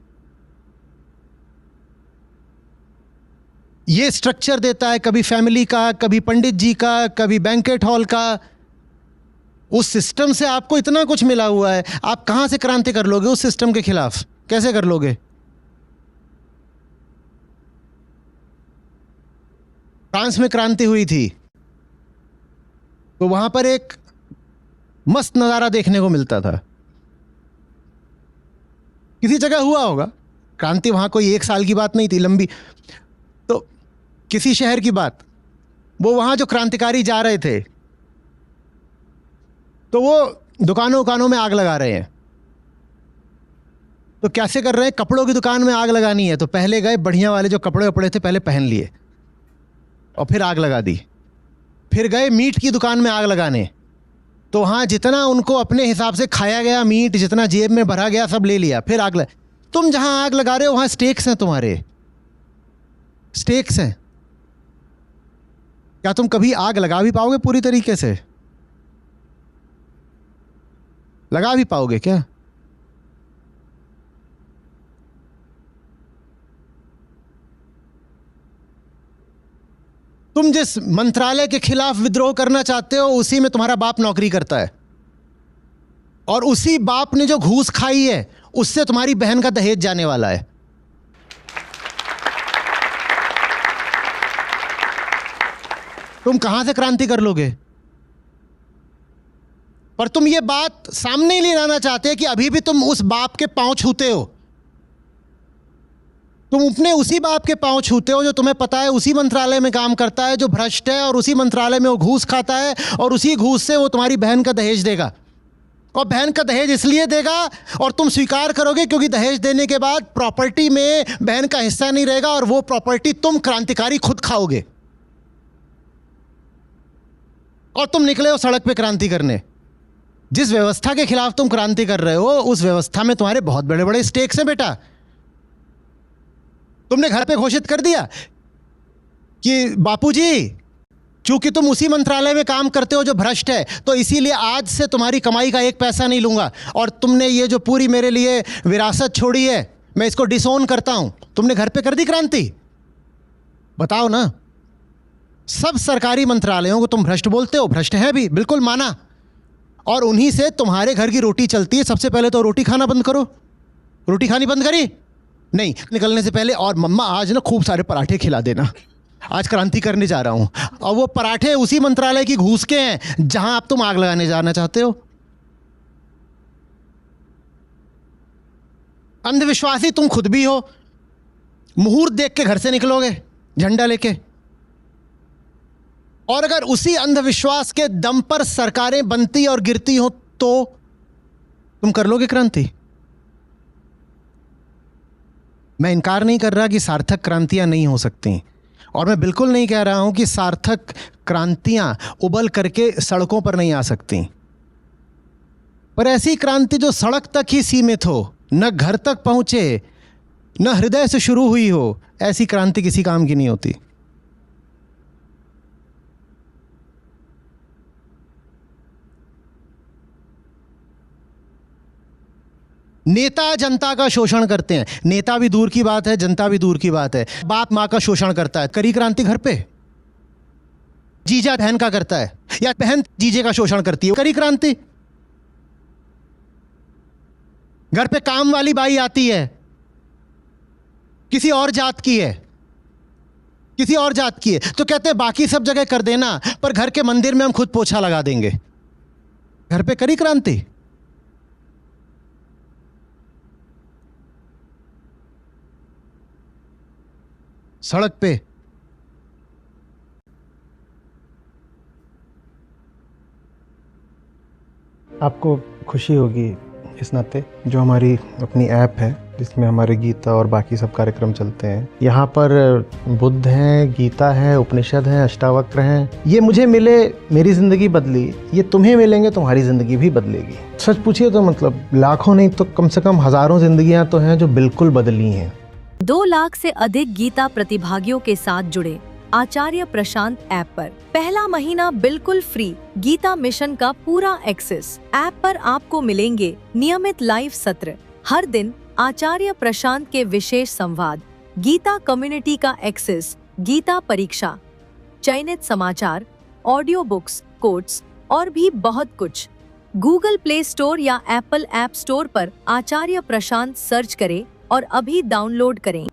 ये स्ट्रक्चर देता है, कभी फैमिली का, कभी पंडित जी का, कभी बैंकेट हॉल का। उस सिस्टम से आपको इतना कुछ मिला हुआ है, आप कहां से क्रांति कर लोगे उस सिस्टम के खिलाफ? कैसे कर लोगे? फ्रांस में क्रांति हुई थी तो वहां पर एक मस्त नज़ारा देखने को मिलता था। किसी जगह हुआ होगा क्रांति, वहां कोई 1 साल की बात नहीं थी, लंबी, तो किसी शहर की बात। वो वहां जो क्रांतिकारी जा रहे थे तो वो दुकानों में आग लगा रहे हैं। तो कैसे कर रहे हैं? कपड़ों की दुकान में आग लगानी है तो पहले गए, बढ़िया वाले जो कपड़े थे पहले पहन लिए और फिर आग लगा दी। फिर गए मीट की दुकान में आग लगाने, तो वहाँ जितना उनको अपने हिसाब से खाया गया मीट, जितना जेब में भरा गया सब ले लिया, फिर आग लगा। तुम जहाँ आग लगा रहे हो वहाँ स्टेक्स हैं, तुम्हारे स्टेक्स हैं। क्या तुम कभी आग लगा भी पाओगे पूरी तरीके से? लगा भी पाओगे क्या? तुम जिस मंत्रालय के खिलाफ विद्रोह करना चाहते हो उसी में तुम्हारा बाप नौकरी करता है। और उसी बाप ने जो घूस खाई है उससे तुम्हारी बहन का दहेज जाने वाला है। तुम कहां से क्रांति कर लोगे? पर तुम ये बात सामने ही नहीं लाना चाहते कि अभी भी तुम उस बाप के पांव छूते हो। तुम अपने उसी बाप के पांव छूते हो जो तुम्हें पता है उसी मंत्रालय में काम करता है, जो भ्रष्ट है, और उसी मंत्रालय में वो घूस खाता है, और उसी घूस से वो तुम्हारी बहन का दहेज देगा। और बहन का दहेज इसलिए देगा और तुम स्वीकार करोगे क्योंकि दहेज देने के बाद प्रॉपर्टी में बहन का हिस्सा नहीं रहेगा और वो प्रॉपर्टी तुम क्रांतिकारी खुद खाओगे। और तुम निकले हो सड़क पे क्रांति करने। जिस व्यवस्था के खिलाफ तुम क्रांति कर रहे हो उस व्यवस्था में तुम्हारे बहुत बड़े बड़े स्टेक्स हैं बेटा। तुमने घर पे घोषित कर दिया कि बापूजी, चूंकि तुम उसी मंत्रालय में काम करते हो जो भ्रष्ट है, तो इसीलिए आज से तुम्हारी कमाई का एक पैसा नहीं लूंगा। और तुमने ये जो पूरी मेरे लिए विरासत छोड़ी है, मैं इसको डिसोन करता हूं। तुमने घर पे कर दी क्रांति। बताओ ना। सब सरकारी मंत्रालयों को तुम भ्रष्ट बोलते हो, भ्रष्ट है भी, बिल्कुल माना। और उन्हीं से तुम्हारे घर की रोटी चलती है। सबसे पहले तो रोटी खाना बंद करो। रोटी खानी बंद करी? नहीं, निकलने से पहले और मम्मा आज ना खूब सारे पराठे खिला देना, आज क्रांति करने जा रहा हूं। और वो पराठे उसी मंत्रालय की घूस के हैं जहां आप तुम आग लगाने जाना चाहते हो। अंधविश्वासी तुम खुद भी हो। मुहूर्त देख के घर से निकलोगे झंडा लेके, और अगर उसी अंधविश्वास के दम पर सरकारें बनती और गिरती हो तो तुम कर लोगे क्रांति। मैं इनकार नहीं कर रहा कि सार्थक क्रांतियां नहीं हो सकती, और मैं बिल्कुल नहीं कह रहा हूं कि सार्थक क्रांतियां उबल करके सड़कों पर नहीं आ सकती। पर ऐसी क्रांति जो सड़क तक ही सीमित हो, न घर तक पहुंचे, न हृदय से शुरू हुई हो, ऐसी क्रांति किसी काम की नहीं होती। नेता जनता का शोषण करते हैं। नेता भी दूर की बात है, जनता भी दूर की बात है। बाप माँ का शोषण करता है, करी क्रांति घर पे? जीजा बहन का करता है या बहन जीजे का शोषण करती है, करी क्रांति? घर पे काम वाली बाई आती है, किसी और जात की है, किसी और जात की है, तो कहते हैं बाकी सब जगह कर देना, पर घर के मंदिर में हम खुद पोछा लगा देंगे। घर पे करी क्रांति? सड़क पे आपको खुशी होगी इस नाते जो हमारी अपनी ऐप है जिसमें हमारे गीता और बाकी सब कार्यक्रम चलते हैं। यहाँ पर बुद्ध हैं, गीता है, उपनिषद हैं, अष्टावक्र हैं। ये मुझे मिले, मेरी ज़िंदगी बदली, ये तुम्हें मिलेंगे, तुम्हारी ज़िंदगी भी बदलेगी। सच पूछिए तो मतलब लाखों नहीं तो कम से कम हज़ारों ज़िंदगियाँ तो हैं जो बिल्कुल बदली हैं। 2 लाख से अधिक गीता प्रतिभागियों के साथ जुड़े आचार्य प्रशांत ऐप पर पहला महीना बिल्कुल फ्री गीता मिशन का पूरा एक्सेस। ऐप पर आपको मिलेंगे नियमित लाइव सत्र, हर दिन आचार्य प्रशांत के विशेष संवाद, गीता कम्युनिटी का एक्सेस, गीता परीक्षा, चयनित समाचार, ऑडियो बुक्स, कोट्स और भी बहुत कुछ। गूगल प्ले स्टोर या एप्पल ऐप स्टोर पर आचार्य प्रशांत सर्च करें और अभी डाउनलोड करें।